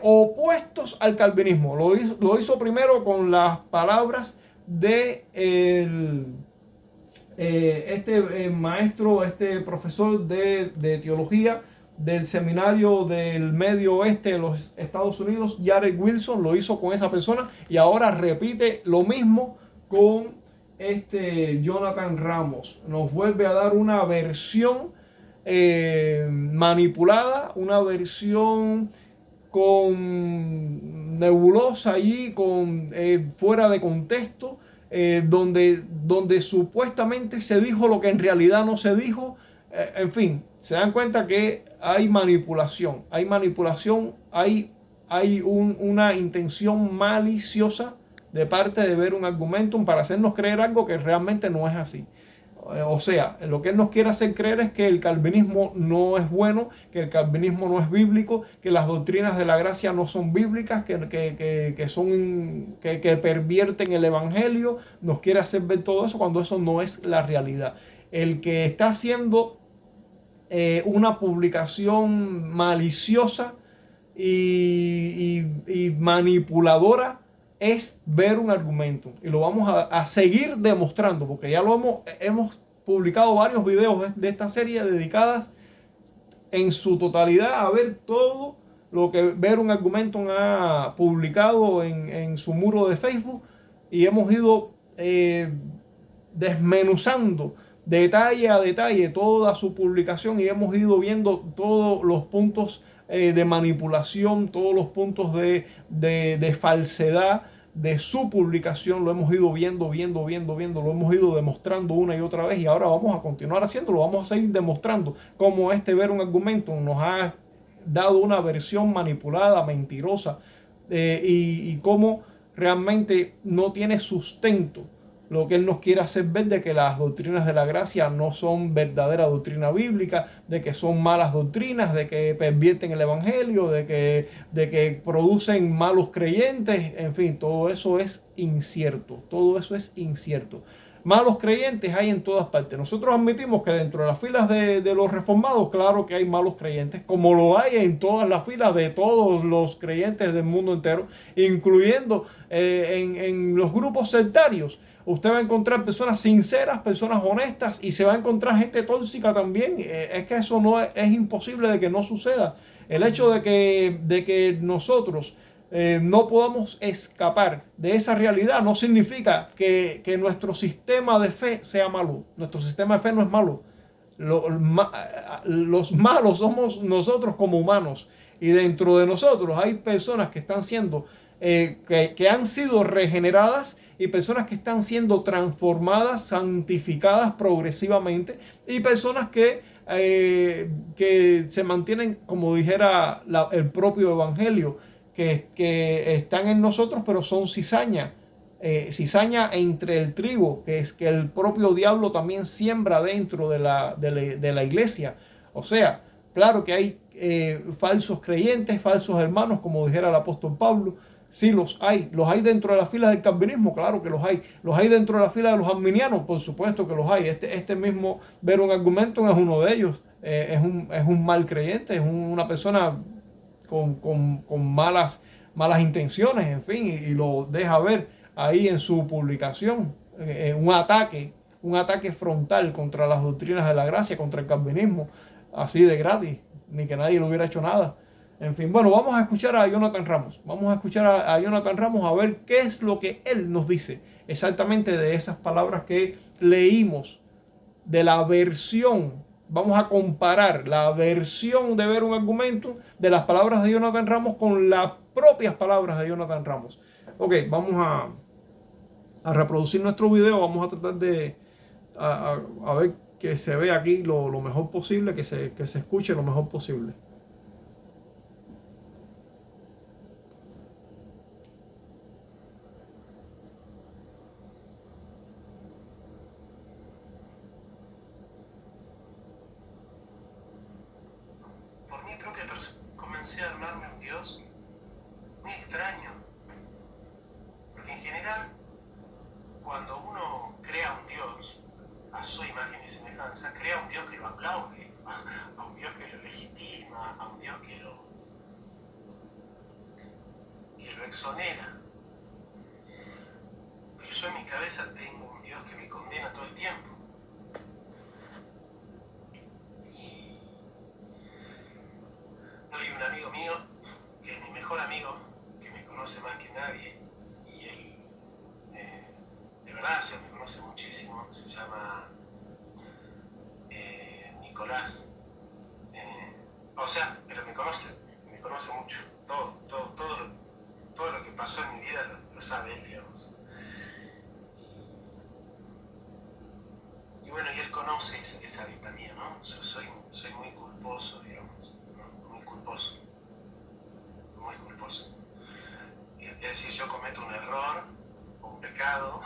opuestos al calvinismo. Lo hizo primero con las palabras de este maestro, este profesor de teología del seminario del Medio Oeste de los Estados Unidos, Jared Wilson. Lo hizo con esa persona y ahora repite lo mismo con Jonathan Ramos. Nos vuelve a dar una versión manipulada, una versión con nebulosa allí, con fuera de contexto, donde supuestamente se dijo lo que en realidad no se dijo. En fin, se dan cuenta que hay manipulación, hay una intención maliciosa de parte de ver un argumentum para hacernos creer algo que realmente no es así. O sea, lo que él nos quiere hacer creer es que el calvinismo no es bueno, que el calvinismo no es bíblico, que las doctrinas de la gracia no son bíblicas, que pervierten el evangelio. Nos quiere hacer ver todo eso cuando eso no es la realidad. El que está haciendo una publicación maliciosa y manipuladora es ver un argumento, y lo vamos a seguir demostrando porque ya hemos publicado varios videos de esta serie dedicadas en su totalidad a ver todo lo que Ver un Argumentum ha publicado en su muro de Facebook, y hemos ido desmenuzando detalle a detalle toda su publicación y hemos ido viendo todos los puntos de manipulación, todos los puntos de falsedad de su publicación. Lo hemos ido viendo, lo hemos ido demostrando una y otra vez, y ahora vamos a continuar haciéndolo. Vamos a seguir demostrando cómo Ver un Argumento nos ha dado una versión manipulada, mentirosa, y cómo realmente no tiene sustento lo que él nos quiere hacer ver, de que las doctrinas de la gracia no son verdadera doctrina bíblica, de que son malas doctrinas, de que pervierten el evangelio, de que producen malos creyentes. En fin, todo eso es incierto. Malos creyentes hay en todas partes. Nosotros admitimos que dentro de las filas de los reformados, claro que hay malos creyentes, como lo hay en todas las filas de todos los creyentes del mundo entero, incluyendo en los grupos sectarios. Usted va a encontrar personas sinceras, personas honestas, y se va a encontrar gente tóxica también. Es que eso no es imposible de que no suceda. El hecho de que nosotros no podamos escapar de esa realidad no significa que nuestro sistema de fe sea malo. Nuestro sistema de fe no es malo. Los malos somos nosotros como humanos, y dentro de nosotros hay personas que están siendo que han sido regeneradas, y personas que están siendo transformadas, santificadas progresivamente, y personas que se mantienen, como dijera el propio evangelio, que están en nosotros, pero son cizaña. Cizaña entre el trigo, que es que el propio diablo también siembra dentro de la iglesia. O sea, claro que hay falsos creyentes, falsos hermanos, como dijera el apóstol Pablo. Sí, los hay dentro de las filas del calvinismo, claro que los hay dentro de la fila de los arminianos, por supuesto que los hay. Este mismo Ver un Argumento es uno de ellos. Es un mal creyente, es una persona con malas intenciones, en fin, y lo deja ver ahí en su publicación. Un ataque frontal contra las doctrinas de la gracia, contra el calvinismo, así de gratis, ni que nadie le hubiera hecho nada. En fin, bueno, vamos a escuchar a Jonathan Ramos. Vamos a escuchar a Jonathan Ramos a ver qué es lo que él nos dice exactamente de esas palabras que leímos, de la versión. Vamos a comparar la versión de Ver un Argumento de las palabras de Jonathan Ramos con las propias palabras de Jonathan Ramos. Ok, vamos a reproducir nuestro video. Vamos a tratar de a ver que se vea aquí lo mejor posible, que se escuche lo mejor posible. Por mi propia persona comencé a armarme un Dios muy extraño, porque en general cuando uno crea un Dios a su imagen y semejanza, crea un Dios que lo aplaude, a un Dios que lo legitima, a un Dios que lo exonera. Pero yo en mi cabeza tengo un Dios que me condena todo el tiempo. Y hay un amigo mío, que es mi mejor amigo, que me conoce más que nadie, y él, de verdad, ya me conoce muchísimo, se llama Nicolás. Pero me conoce mucho, todo lo que pasó en mi vida lo sabe él, digamos. Y bueno, y él conoce esa vida mía, ¿no? Yo soy muy culposo, digamos, ¿no? Muy culposo. Es decir, yo cometo un error, un pecado,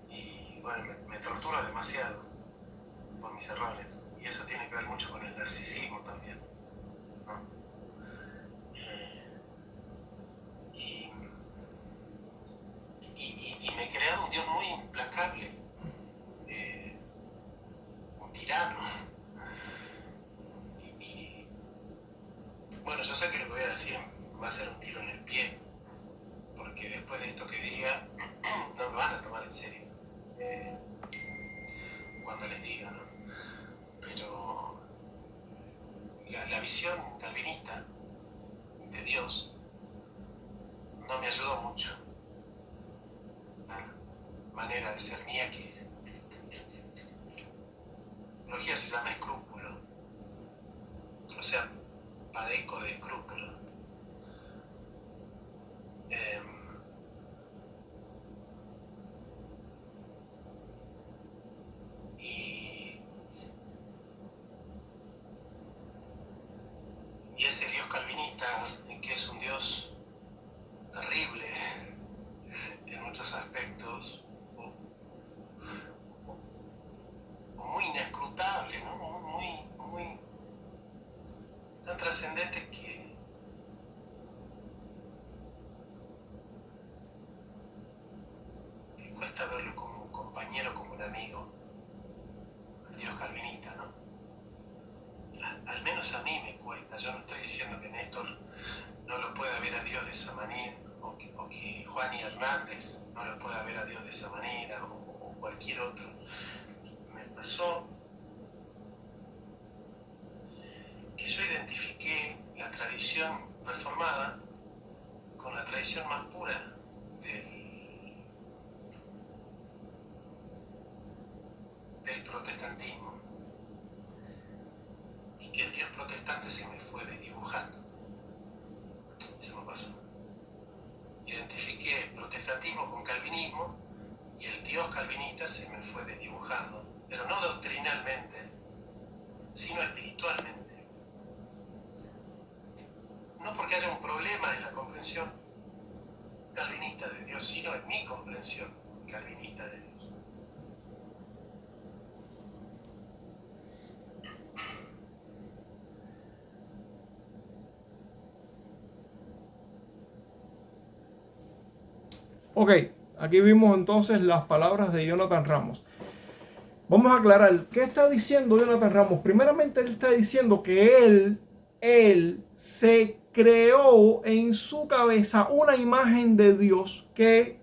y bueno, me torturo demasiado por mis errores. Y eso tiene que ver mucho con el narcisismo también, ¿no? Y me he creado un Dios muy implacable, un tirano. Y bueno, yo sé que lo que voy a decir va a ser un tiro en el pie, porque después de esto que diga, no me van a tomar en serio cuando les diga, ¿no? Pero la visión calvinista de Dios no me ayudó mucho. La manera de ser mía, que teología se llama escrúpulo, o sea, padezco de escrúpulo. Y ese Dios calvinista, que es un Dios terrible en muchos aspectos, o muy inescrutable, ¿no? Muy tan trascendente que cuesta verlo como un compañero, como un amigo, el Dios calvinista, ¿no? Al menos a mí me cuesta. Yo no estoy diciendo que Néstor no lo pueda ver a Dios de esa manera, o que Juan y Hernández no lo pueda ver a Dios de esa manera, o cualquier otro. Me pasó que yo identifiqué la tradición reformada con la tradición más pura del protestantismo, y que el Dios protestante se me fue desdibujando. Eso me pasó. Identifiqué el protestantismo con calvinismo, y el Dios calvinista se me fue desdibujando, pero no doctrinalmente, sino espiritualmente. No porque haya un problema en la comprensión calvinista de Dios, sino en mi comprensión calvinista de Dios. Ok, aquí vimos entonces las palabras de Jonathan Ramos. Vamos a aclarar, ¿qué está diciendo Jonathan Ramos? Primeramente, él está diciendo que él se creó en su cabeza una imagen de Dios, que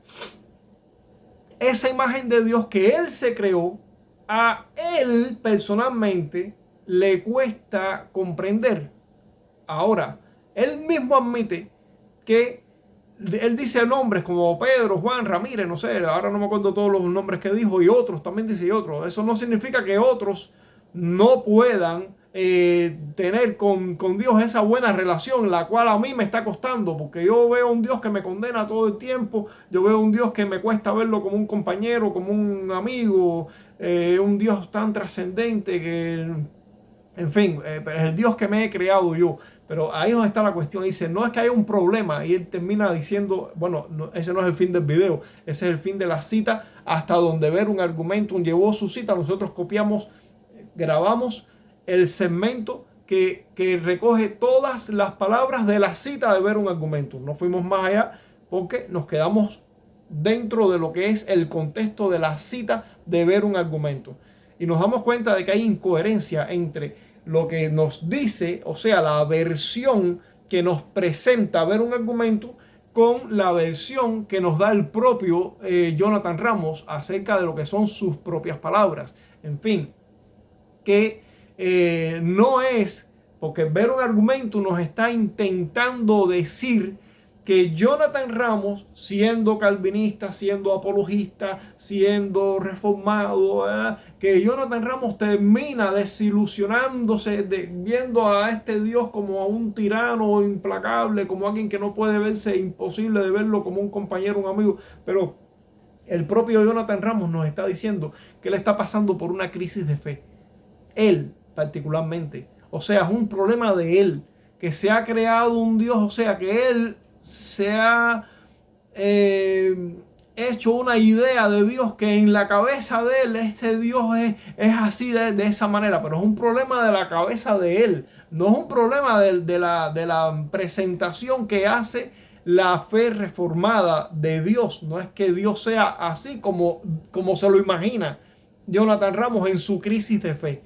esa imagen de Dios que él se creó, a él personalmente le cuesta comprender. Ahora, él mismo admite que él dice nombres como Pedro, Juan, Ramírez, no sé, ahora no me acuerdo todos los nombres que dijo, y otros, también dice y otros. Eso no significa que otros no puedan tener con Dios esa buena relación, la cual a mí me está costando, porque yo veo un Dios que me condena todo el tiempo, yo veo un Dios que me cuesta verlo como un compañero, como un amigo, un Dios tan trascendente que, en fin, es el Dios que me he creado yo. Pero ahí es donde está la cuestión. Dice, no es que haya un problema. Y él termina diciendo, bueno, ese no es el fin del video. Ese es el fin de la cita. Hasta donde ver un argumento llevó su cita. Nosotros copiamos, grabamos el segmento que recoge todas las palabras de la cita de ver un argumento. No fuimos más allá porque nos quedamos dentro de lo que es el contexto de la cita de ver un argumento. Y nos damos cuenta de que hay incoherencia entre lo que nos dice, o sea, la versión que nos presenta ver un argumento con la versión que nos da el propio Jonathan Ramos acerca de lo que son sus propias palabras. En fin, que no es, porque ver un argumento nos está intentando decir que Jonathan Ramos, siendo calvinista, siendo apologista, siendo reformado, que Jonathan Ramos termina desilusionándose, viendo a este Dios como a un tirano implacable, como alguien que no puede verse, imposible de verlo como un compañero, un amigo. Pero el propio Jonathan Ramos nos está diciendo que él está pasando por una crisis de fe. Él particularmente. O sea, es un problema de él, que se ha creado un Dios, o sea, que él se ha hecho una idea de Dios que en la cabeza de él, este Dios es así de esa manera, pero es un problema de la cabeza de él, no es un problema de la presentación que hace la fe reformada de Dios. No es que Dios sea así como se lo imagina Jonathan Ramos en su crisis de fe.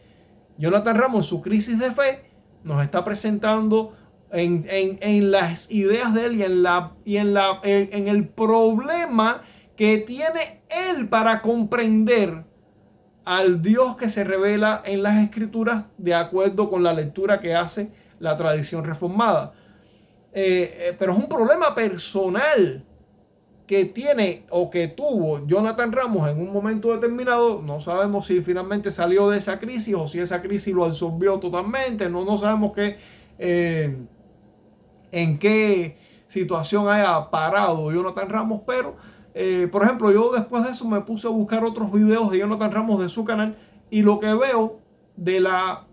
Jonathan Ramos, en su crisis de fe, nos está presentando en las ideas de él en el problema que tiene él para comprender al Dios que se revela en las Escrituras de acuerdo con la lectura que hace la tradición reformada. Pero es un problema personal que tiene o que tuvo Jonathan Ramos en un momento determinado. No sabemos si finalmente salió de esa crisis o si esa crisis lo absorbió totalmente. No sabemos en qué situación haya parado Jonathan Ramos, pero por ejemplo, yo después de eso me puse a buscar otros videos de Jonathan Ramos de su canal y lo que veo de la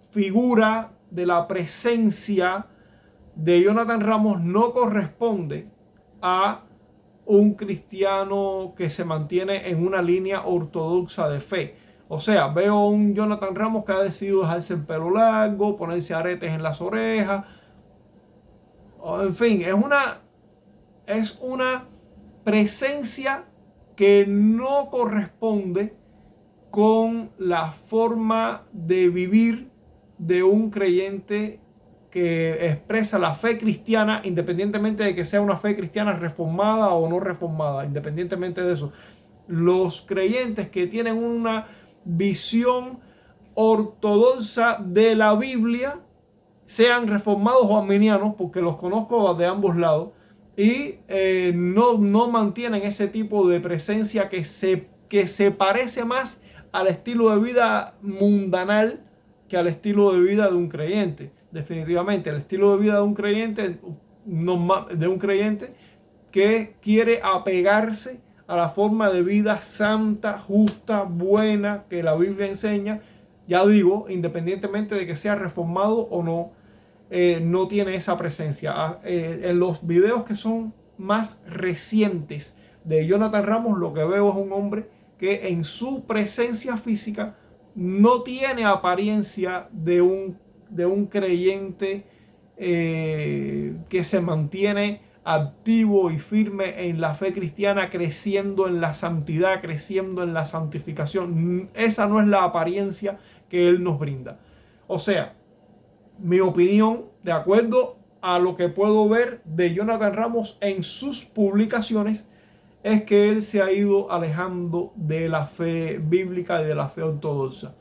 figura, de la presencia de Jonathan Ramos no corresponde a un cristiano que se mantiene en una línea ortodoxa de fe. O sea, veo un Jonathan Ramos que ha decidido dejarse el pelo largo, ponerse aretes en las orejas. En fin, es una presencia que no corresponde con la forma de vivir de un creyente que expresa la fe cristiana, independientemente de que sea una fe cristiana reformada o no reformada, independientemente de eso. Los creyentes que tienen una visión ortodoxa de la Biblia, sean reformados o arminianos, porque los conozco de ambos lados, y no mantienen ese tipo de presencia que se parece más al estilo de vida mundanal que al estilo de vida de un creyente. Definitivamente, el estilo de vida de un creyente, que quiere apegarse a la forma de vida santa, justa, buena que la Biblia enseña. Ya digo, independientemente de que sea reformado o no, no tiene esa presencia. En los videos que son más recientes de Jonathan Ramos, lo que veo es un hombre que en su presencia física no tiene apariencia de un creyente que se mantiene activo y firme en la fe cristiana, creciendo en la santidad, creciendo en la santificación. Esa no es la apariencia que él nos brinda. O sea, mi opinión, de acuerdo a lo que puedo ver de Jonathan Ramos en sus publicaciones, es que él se ha ido alejando de la fe bíblica y de la fe ortodoxa.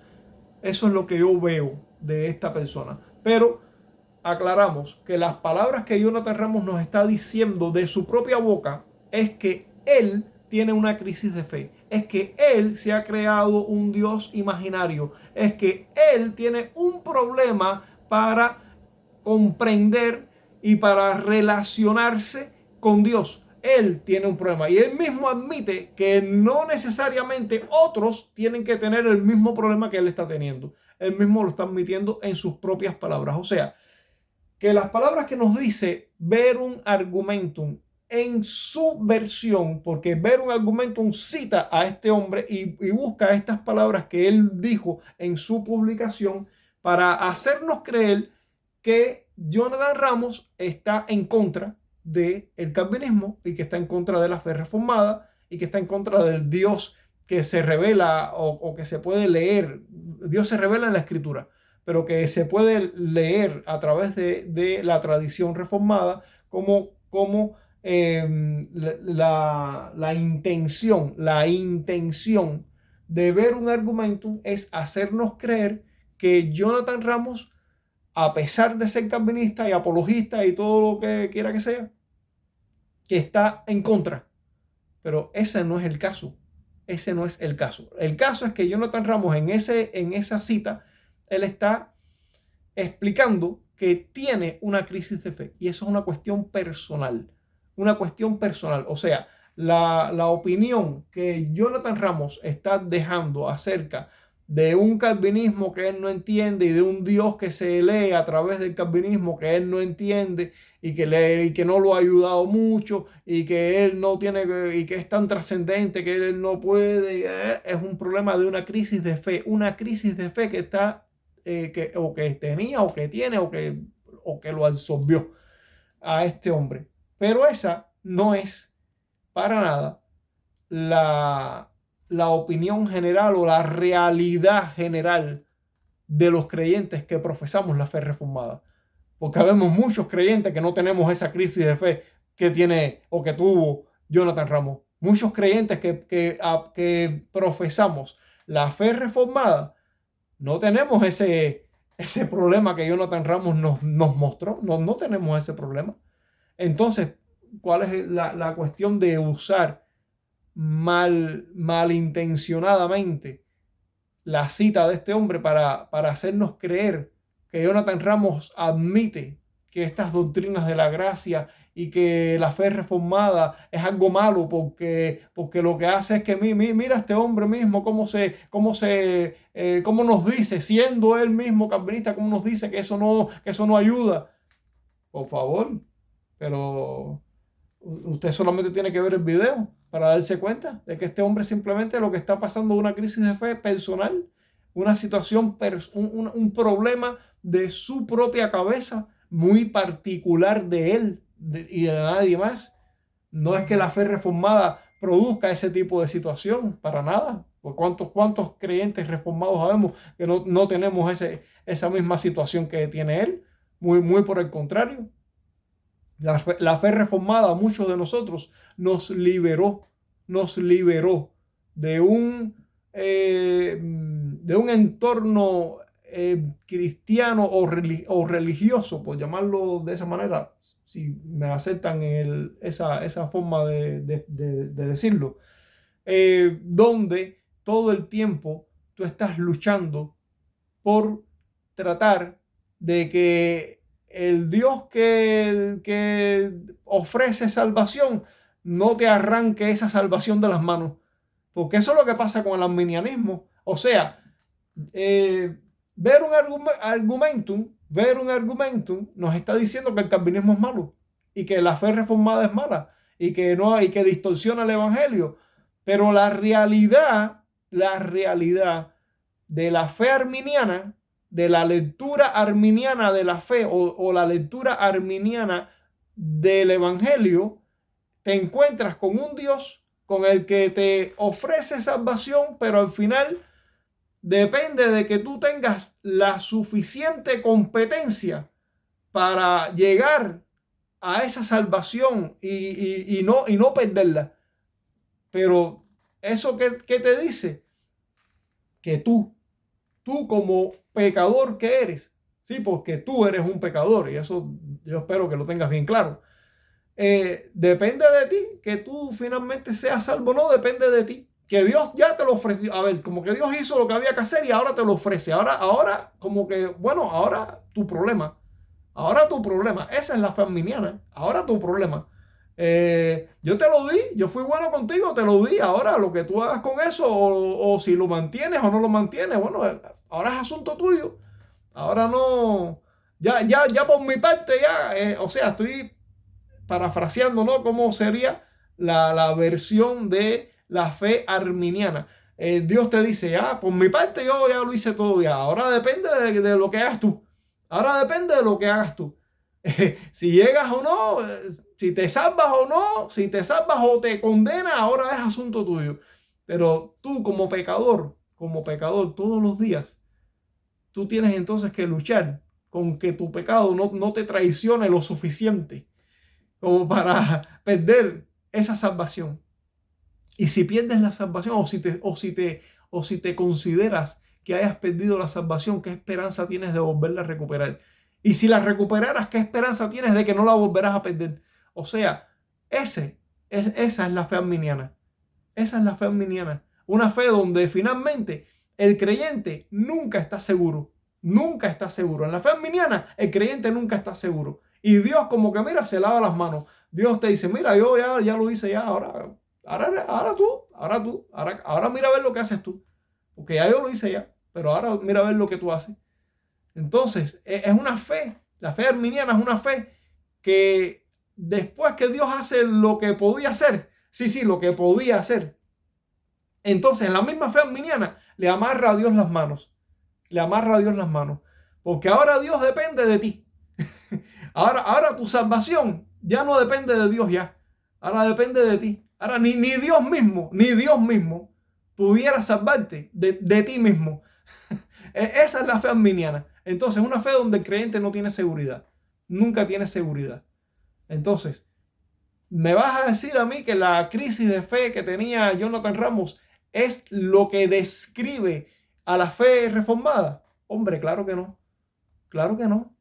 Eso es lo que yo veo de esta persona. Pero aclaramos que las palabras que Jonathan Ramos nos está diciendo de su propia boca es que él tiene una crisis de fe. Es que él se ha creado un Dios imaginario. Es que él tiene un problema para comprender y para relacionarse con Dios. él tiene un problema. Y él mismo admite que no necesariamente otros tienen que tener el mismo problema que él está teniendo. Él mismo lo está admitiendo en sus propias palabras. O sea, que las palabras que nos dice Verum Argumentum en su versión, porque Verum Argumentum cita a este hombre y busca estas palabras que él dijo en su publicación para hacernos creer que Jonathan Ramos está en contra del calvinismo y que está en contra de la fe reformada y que está en contra del Dios que se revela o que se puede leer. Dios se revela en la escritura, pero que se puede leer a través de la tradición reformada como la intención de ver un argumento es hacernos creer que Jonathan Ramos, a pesar de ser calvinista y apologista y todo lo que quiera que sea, que está en contra. Pero ese no es el caso. Ese no es el caso. El caso es que Jonathan Ramos en esa cita, él está explicando que tiene una crisis de fe. Y eso es una cuestión personal. Una cuestión personal. O sea, la opinión que Jonathan Ramos está dejando acerca de un calvinismo que él no entiende y de un Dios que se lee a través del calvinismo que él no entiende y que no lo ha ayudado mucho y que él no tiene y que es tan trascendente que él no puede, es un problema de una crisis de fe que está o que tenía o que tiene o que lo absorbió a este hombre. Pero esa no es para nada la opinión general o la realidad general de los creyentes que profesamos la fe reformada. Porque vemos muchos creyentes que no tenemos esa crisis de fe que tiene o que tuvo Jonathan Ramos. Muchos creyentes que profesamos la fe reformada no tenemos ese problema que Jonathan Ramos nos mostró. No tenemos ese problema. Entonces, ¿cuál es la cuestión de usar malintencionadamente la cita de este hombre para hacernos creer que Jonathan Ramos admite que estas doctrinas de la gracia y que la fe reformada es algo malo porque lo que hace es que mira este hombre mismo cómo nos dice, siendo él mismo calvinista, cómo nos dice que eso no ayuda? Por favor, pero usted solamente tiene que ver el video para darse cuenta de que este hombre simplemente lo que está pasando es una crisis de fe personal, una situación, un problema de su propia cabeza, muy particular de él y de nadie más. No es que la fe reformada produzca ese tipo de situación, para nada. Pues ¿cuántos creyentes reformados sabemos que no tenemos esa misma situación que tiene él? Muy por el contrario. La fe reformada a muchos de nosotros nos liberó de un entorno cristiano o religioso, por llamarlo de esa manera, si me aceptan esa forma de decirlo, donde todo el tiempo tú estás luchando por tratar de que el Dios que ofrece salvación no te arranque esa salvación de las manos. Porque eso es lo que pasa con el arminianismo. O sea, ver un argumentum nos está diciendo que el calvinismo es malo y que la fe reformada es mala y que distorsiona el evangelio. Pero la realidad de la fe arminiana, de la lectura arminiana de la fe o la lectura arminiana del evangelio, te encuentras con un Dios con el que te ofrece salvación, pero al final depende de que tú tengas la suficiente competencia para llegar a esa salvación y no perderla. Pero eso que te dice que tú como pecador que eres, sí, porque tú eres un pecador y eso yo espero que lo tengas bien claro. Depende de ti que tú finalmente seas salvo. No depende de ti, que Dios ya te lo ofreció. A ver, como que Dios hizo lo que había que hacer y ahora te lo ofrece. Ahora como que, bueno, ahora tu problema, esa es la fe arminiana. Ahora tu problema Yo te lo di, yo fui bueno contigo, te lo di. Ahora lo que tú hagas con eso, o si lo mantienes o no lo mantienes, bueno, ahora es asunto tuyo. Ahora no, ya por mi parte, ya, o sea, estoy parafraseando, ¿no? ¿Cómo sería la versión de la fe arminiana? Dios te dice, ya, por mi parte yo ya lo hice todo ya. Ahora depende de lo que hagas tú. Ahora depende de lo que hagas tú. Si llegas o no, si te salvas o no, si te salvas o te condenas, ahora es asunto tuyo. Pero tú como pecador todos los días, tú tienes entonces que luchar con que tu pecado no te traicione lo suficiente como para perder esa salvación. Y si pierdes la salvación o si te consideras que hayas perdido la salvación, ¿qué esperanza tienes de volverla a recuperar? Y si la recuperaras, ¿qué esperanza tienes de que no la volverás a perder? O sea, esa es la fe arminiana. Esa es la fe arminiana. Una fe donde finalmente el creyente nunca está seguro. Nunca está seguro. En la fe arminiana, el creyente nunca está seguro. Y Dios como que, mira, se lava las manos. Dios te dice, mira, yo ya lo hice ya, ahora mira a ver lo que haces tú. Porque ya yo lo hice ya, pero ahora mira a ver lo que tú haces. Entonces, es una fe, la fe arminiana es una fe que después que Dios hace lo que podía hacer, sí, lo que podía hacer, entonces la misma fe arminiana le amarra a Dios las manos, le amarra a Dios las manos, porque ahora Dios depende de ti. Ahora tu salvación ya no depende de Dios ya, ahora depende de ti. Ahora ni Dios mismo pudiera salvarte de ti mismo. Esa es la fe arminiana. Entonces, una fe donde el creyente no tiene seguridad. Nunca tiene seguridad. Entonces, ¿me vas a decir a mí que la crisis de fe que tenía Jonathan Ramos es lo que describe a la fe reformada? Hombre, claro que no. Claro que no.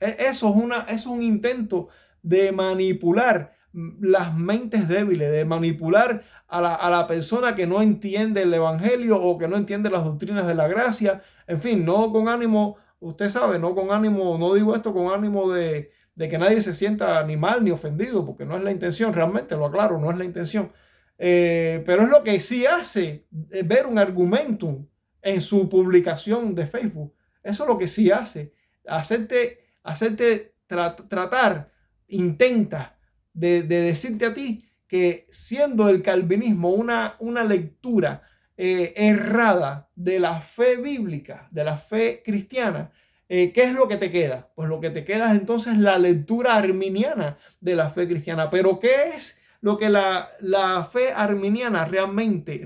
Eso es un intento de manipular las mentes débiles, de manipular a la persona que no entiende el evangelio o que no entiende las doctrinas de la gracia. En fin, no con ánimo, usted sabe, no con ánimo, no digo esto con ánimo de que nadie se sienta ni mal ni ofendido, porque no es la intención, realmente lo aclaro, no es la intención. Pero es lo que sí hace ver un argumentum en su publicación de Facebook. Eso es lo que sí hace, hacerte tratar, intenta de decirte a ti que siendo el calvinismo una lectura errada de la fe bíblica, de la fe cristiana, ¿qué es lo que te queda? Pues lo que te queda es entonces la lectura arminiana de la fe cristiana. Pero ¿qué es lo que la fe arminiana realmente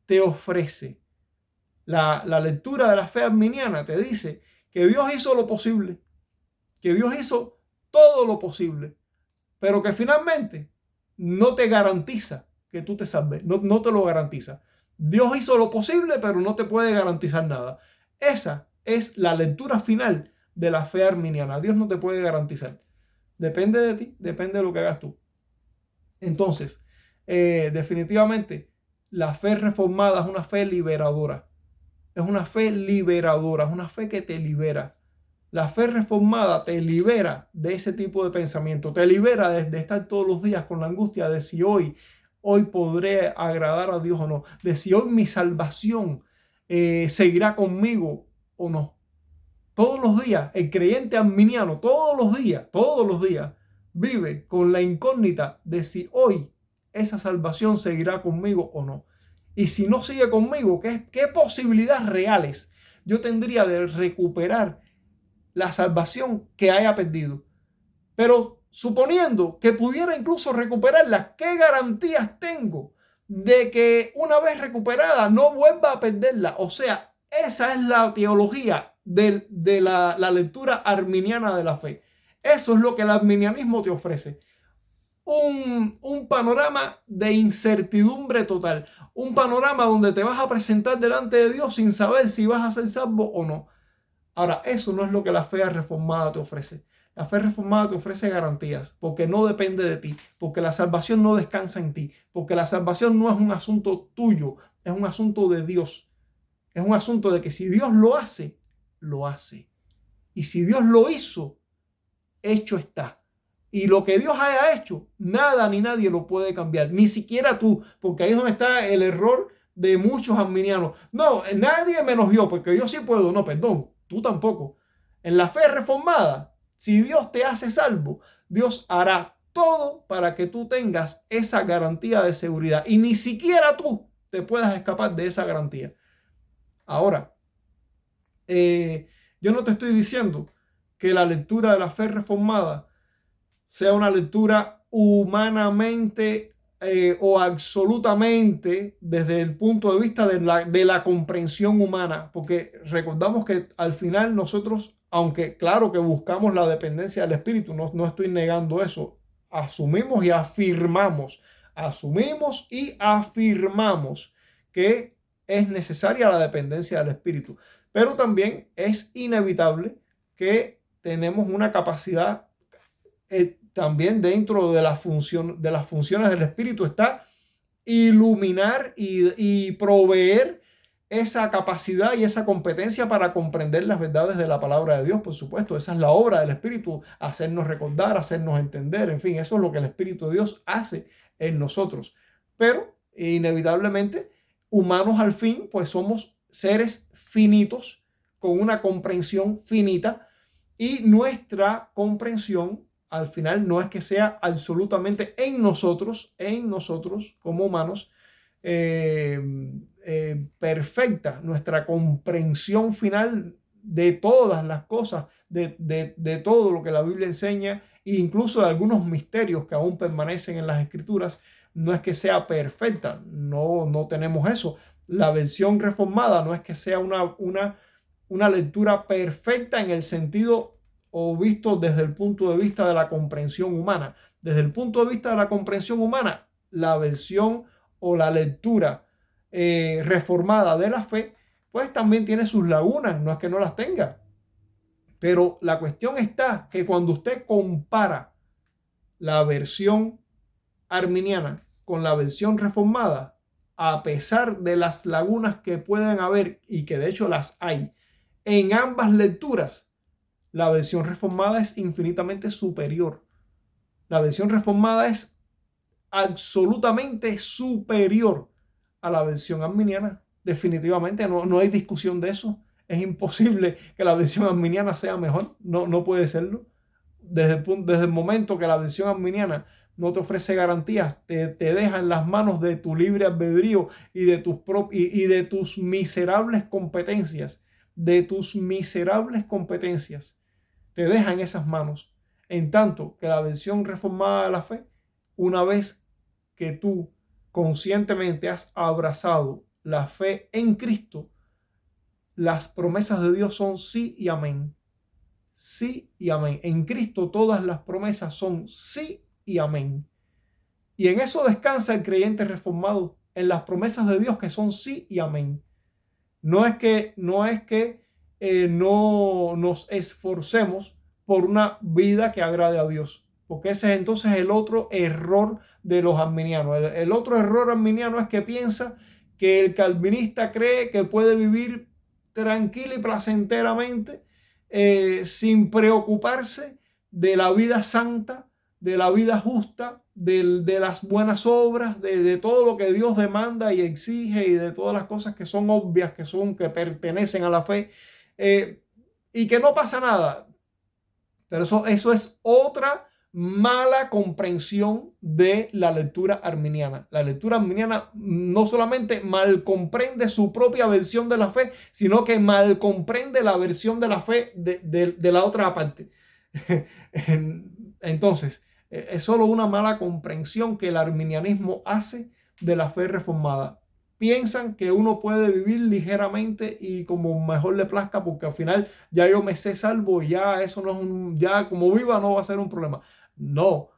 te ofrece? La lectura de la fe arminiana te dice que Dios hizo lo posible, que Dios hizo todo lo posible, pero que finalmente no te garantiza que tú te salves, no te lo garantiza. Dios hizo lo posible, pero no te puede garantizar nada. Esa es la lectura final de la fe arminiana. Dios no te puede garantizar. Depende de ti, depende de lo que hagas tú. Entonces, definitivamente, la fe reformada es una fe liberadora. Es una fe liberadora, es una fe que te libera. La fe reformada te libera de ese tipo de pensamiento, te libera de estar todos los días con la angustia de si hoy podré agradar a Dios o no, de si hoy mi salvación seguirá conmigo o no. Todos los días, el creyente arminiano, todos los días, vive con la incógnita de si hoy esa salvación seguirá conmigo o no. Y si no sigue conmigo, ¿qué posibilidades reales yo tendría de recuperar la salvación que haya perdido? Pero suponiendo que pudiera incluso recuperarla, ¿qué garantías tengo de que una vez recuperada no vuelva a perderla? O sea, esa es la teología de la lectura arminiana de la fe. Eso es lo que el arminianismo te ofrece. Un panorama de incertidumbre total. Un panorama donde te vas a presentar delante de Dios sin saber si vas a ser salvo o no. Ahora, eso no es lo que la fe reformada te ofrece. La fe reformada te ofrece garantías, porque no depende de ti, porque la salvación no descansa en ti, porque la salvación no es un asunto tuyo, es un asunto de Dios. Es un asunto de que si Dios lo hace, lo hace. Y si Dios lo hizo, hecho está. Y lo que Dios haya hecho, nada ni nadie lo puede cambiar, ni siquiera tú, porque ahí es donde está el error de muchos arminianos. No, nadie menos yo, porque yo sí puedo. No, perdón, tú tampoco. En la fe reformada, si Dios te hace salvo, Dios hará todo para que tú tengas esa garantía de seguridad y ni siquiera tú te puedas escapar de esa garantía. Ahora, yo no te estoy diciendo que la lectura de la fe reformada sea una lectura humanamente o absolutamente desde el punto de vista de la comprensión humana, porque recordamos que al final nosotros, aunque claro que buscamos la dependencia del Espíritu, no estoy negando eso, asumimos y afirmamos que es necesaria la dependencia del Espíritu, pero también es inevitable que tenemos una capacidad también dentro de las funciones del Espíritu está iluminar y proveer esa capacidad y esa competencia para comprender las verdades de la palabra de Dios. Por supuesto, esa es la obra del Espíritu, hacernos recordar, hacernos entender, en fin, eso es lo que el Espíritu de Dios hace en nosotros. Pero inevitablemente, humanos al fin, pues somos seres finitos con una comprensión finita y nuestra comprensión al final no es que sea absolutamente en nosotros como humanos, perfecta. Nuestra comprensión final de todas las cosas, de todo lo que la Biblia enseña, e incluso de algunos misterios que aún permanecen en las Escrituras, no es que sea perfecta. No tenemos eso. La versión reformada no es que sea una lectura perfecta en el sentido o visto desde el punto de vista de la comprensión humana. Desde el punto de vista de la comprensión humana, la versión o la lectura reformada de la fe, pues también tiene sus lagunas, no es que no las tenga. Pero la cuestión está que cuando usted compara la versión arminiana con la versión reformada, a pesar de las lagunas que puedan haber, y que de hecho las hay, en ambas lecturas, la versión reformada es infinitamente superior. La versión reformada es absolutamente superior a la versión arminiana. Definitivamente, no hay discusión de eso. Es imposible que la versión arminiana sea mejor. No puede serlo. Desde el momento que la versión arminiana no te ofrece garantías, te deja en las manos de tu libre albedrío y de tus miserables competencias. De tus miserables competencias. Te deja en esas manos. En tanto que la versión reformada de la fe, una vez que tú conscientemente has abrazado la fe en Cristo, las promesas de Dios son sí y amén. Sí y amén. En Cristo todas las promesas son sí y amén. Y en eso descansa el creyente reformado, en las promesas de Dios que son sí y amén. No es que no nos esforcemos por una vida que agrade a Dios, porque ese es entonces el otro error de los arminianos. El otro error arminiano es que piensa que el calvinista cree que puede vivir tranquila y placenteramente sin preocuparse de la vida santa, de la vida justa, de las buenas obras, de todo lo que Dios demanda y exige y de todas las cosas que son obvias, que pertenecen a la fe, y que no pasa nada. Pero eso es otra mala comprensión de la lectura arminiana. La lectura arminiana no solamente mal comprende su propia versión de la fe, sino que mal comprende la versión de la fe de la otra parte. Entonces, es solo una mala comprensión que el arminianismo hace de la fe reformada. Piensan que uno puede vivir ligeramente y como mejor le plazca, porque al final ya yo me sé salvo y ya eso no es ya como viva no va a ser un problema. No,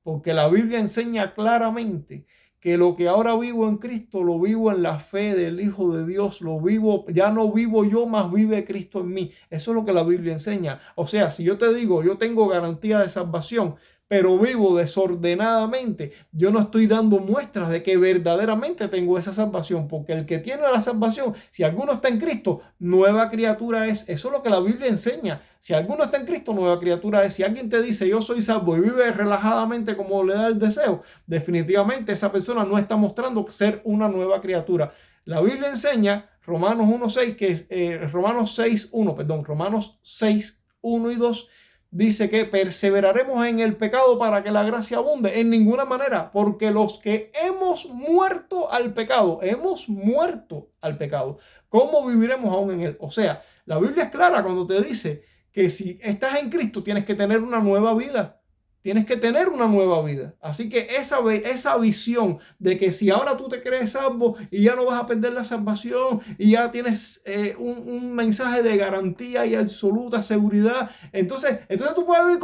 porque la Biblia enseña claramente que lo que ahora vivo en Cristo lo vivo en la fe del Hijo de Dios, lo vivo, ya no vivo yo, más vive Cristo en mí. Eso es lo que la Biblia enseña. O sea, si yo te digo, yo tengo garantía de salvación, pero vivo desordenadamente, yo no estoy dando muestras de que verdaderamente tengo esa salvación, porque el que tiene la salvación, si alguno está en Cristo, nueva criatura es. Eso es lo que la Biblia enseña. Si alguno está en Cristo, nueva criatura es. Si alguien te dice yo soy salvo y vive relajadamente como le da el deseo, definitivamente esa persona no está mostrando ser una nueva criatura. La Biblia enseña, Romanos 1:6, que es Romanos 6:1, perdón, Romanos 6:1 y 2, dice que perseveraremos en el pecado para que la gracia abunde. En ninguna manera, porque los que hemos muerto al pecado, hemos muerto al pecado, ¿cómo viviremos aún en él? O sea, la Biblia es clara cuando te dice que si estás en Cristo tienes que tener una nueva vida. Tienes que tener una nueva vida. Así que esa visión de que si ahora tú te crees salvo y ya no vas a perder la salvación y ya tienes un mensaje de garantía y absoluta seguridad, entonces tú puedes vivir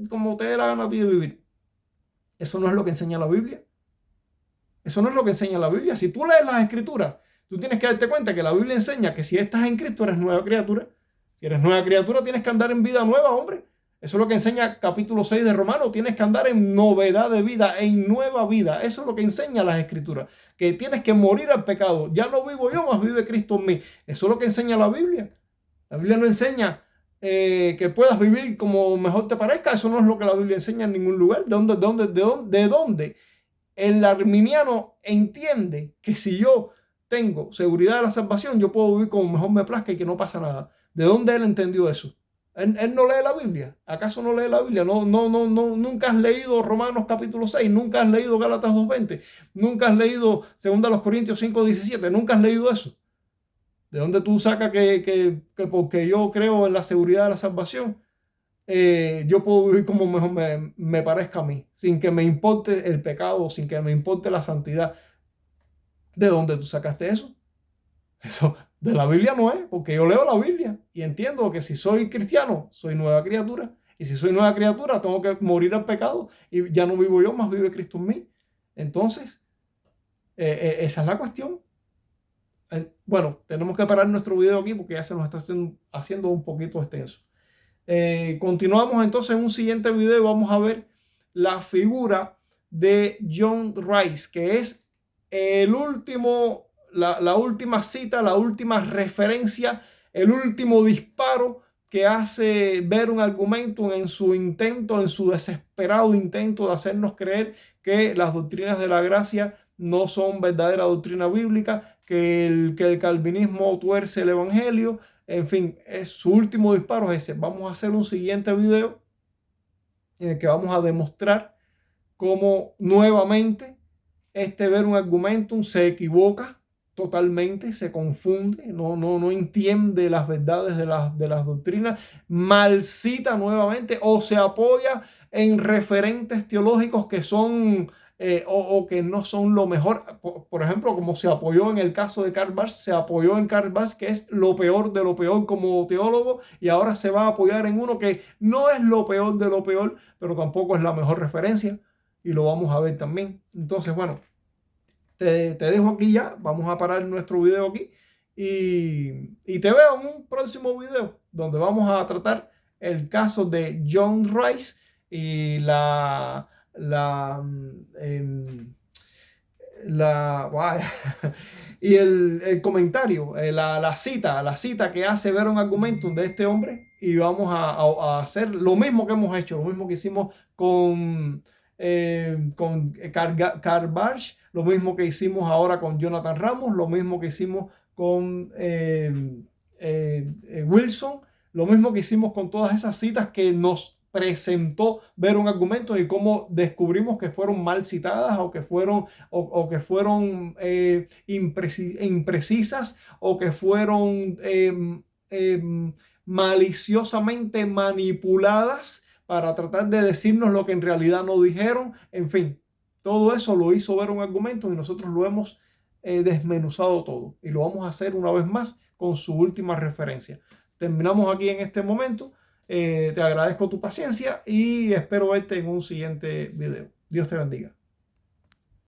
como te dé la gana a ti de vivir. Eso no es lo que enseña la Biblia. Eso no es lo que enseña la Biblia. Si tú lees las Escrituras, tú tienes que darte cuenta que la Biblia enseña que si estás en Cristo eres nueva criatura. Si eres nueva criatura tienes que andar en vida nueva, hombre. Eso es lo que enseña capítulo 6 de Romanos. Tienes que andar en novedad de vida, en nueva vida. Eso es lo que enseña las Escrituras. Que tienes que morir al pecado. Ya no vivo yo, más vive Cristo en mí. Eso es lo que enseña la Biblia. La Biblia no enseña que puedas vivir como mejor te parezca. Eso no es lo que la Biblia enseña en ningún lugar. ¿De dónde? El arminiano entiende que si yo tengo seguridad de la salvación, yo puedo vivir como mejor me plazca y que no pasa nada. ¿De dónde él entendió eso? Él no lee la Biblia. ¿Acaso no lee la Biblia? No, nunca has leído Romanos capítulo 6, nunca has leído Gálatas 2:20, nunca has leído 2 Corintios 5:17, nunca has leído eso. ¿De dónde tú sacas que porque yo creo en la seguridad de la salvación, yo puedo vivir como mejor me parezca a mí, sin que me importe el pecado, sin que me importe la santidad? ¿De dónde tú sacaste eso? Eso de la Biblia no es, porque yo leo la Biblia y entiendo que si soy cristiano, soy nueva criatura. Y si soy nueva criatura, tengo que morir al pecado y ya no vivo yo, más vive Cristo en mí. Entonces, esa es la cuestión. Bueno, tenemos que parar nuestro video aquí porque ya se nos está haciendo un poquito extenso. Continuamos entonces en un siguiente video y vamos a ver la figura de John Rice, que es el último, la última cita, la última referencia, el último disparo que hace ver un argumento en su intento, en su desesperado intento de hacernos creer que las doctrinas de la gracia no son verdadera doctrina bíblica, que el calvinismo tuerce el evangelio. En fin, su último disparo es ese. Vamos a hacer un siguiente video en el que vamos a demostrar cómo nuevamente ver un argumentum se equivoca totalmente, se confunde, no entiende las verdades de las doctrinas, malcita nuevamente o se apoya en referentes teológicos que son o que no son lo mejor. Por ejemplo, como se apoyó en el caso de Karl Barth, se apoyó en Karl Barth, que es lo peor de lo peor como teólogo, y ahora se va a apoyar en uno que no es lo peor de lo peor, pero tampoco es la mejor referencia, y lo vamos a ver también. Entonces, bueno, te dejo aquí ya, vamos a parar nuestro video aquí, y te veo en un próximo video donde vamos a tratar el caso de John Rice y y el comentario, la cita que hace ver un argumentum de este hombre, y vamos a hacer lo mismo que hemos hecho, lo mismo que hicimos con Karl Barth, lo mismo que hicimos ahora con Jonathan Ramos, lo mismo que hicimos con Wilson, lo mismo que hicimos con todas esas citas que nos presentó ver un argumento y cómo descubrimos que fueron mal citadas o que fueron, que fueron imprecisas o que fueron maliciosamente manipuladas para tratar de decirnos lo que en realidad no dijeron. En fin, todo eso lo hizo ver un argumento y nosotros lo hemos desmenuzado todo, y lo vamos a hacer una vez más con su última referencia. Terminamos aquí en este momento. Te agradezco tu paciencia y espero verte en un siguiente video. Dios te bendiga.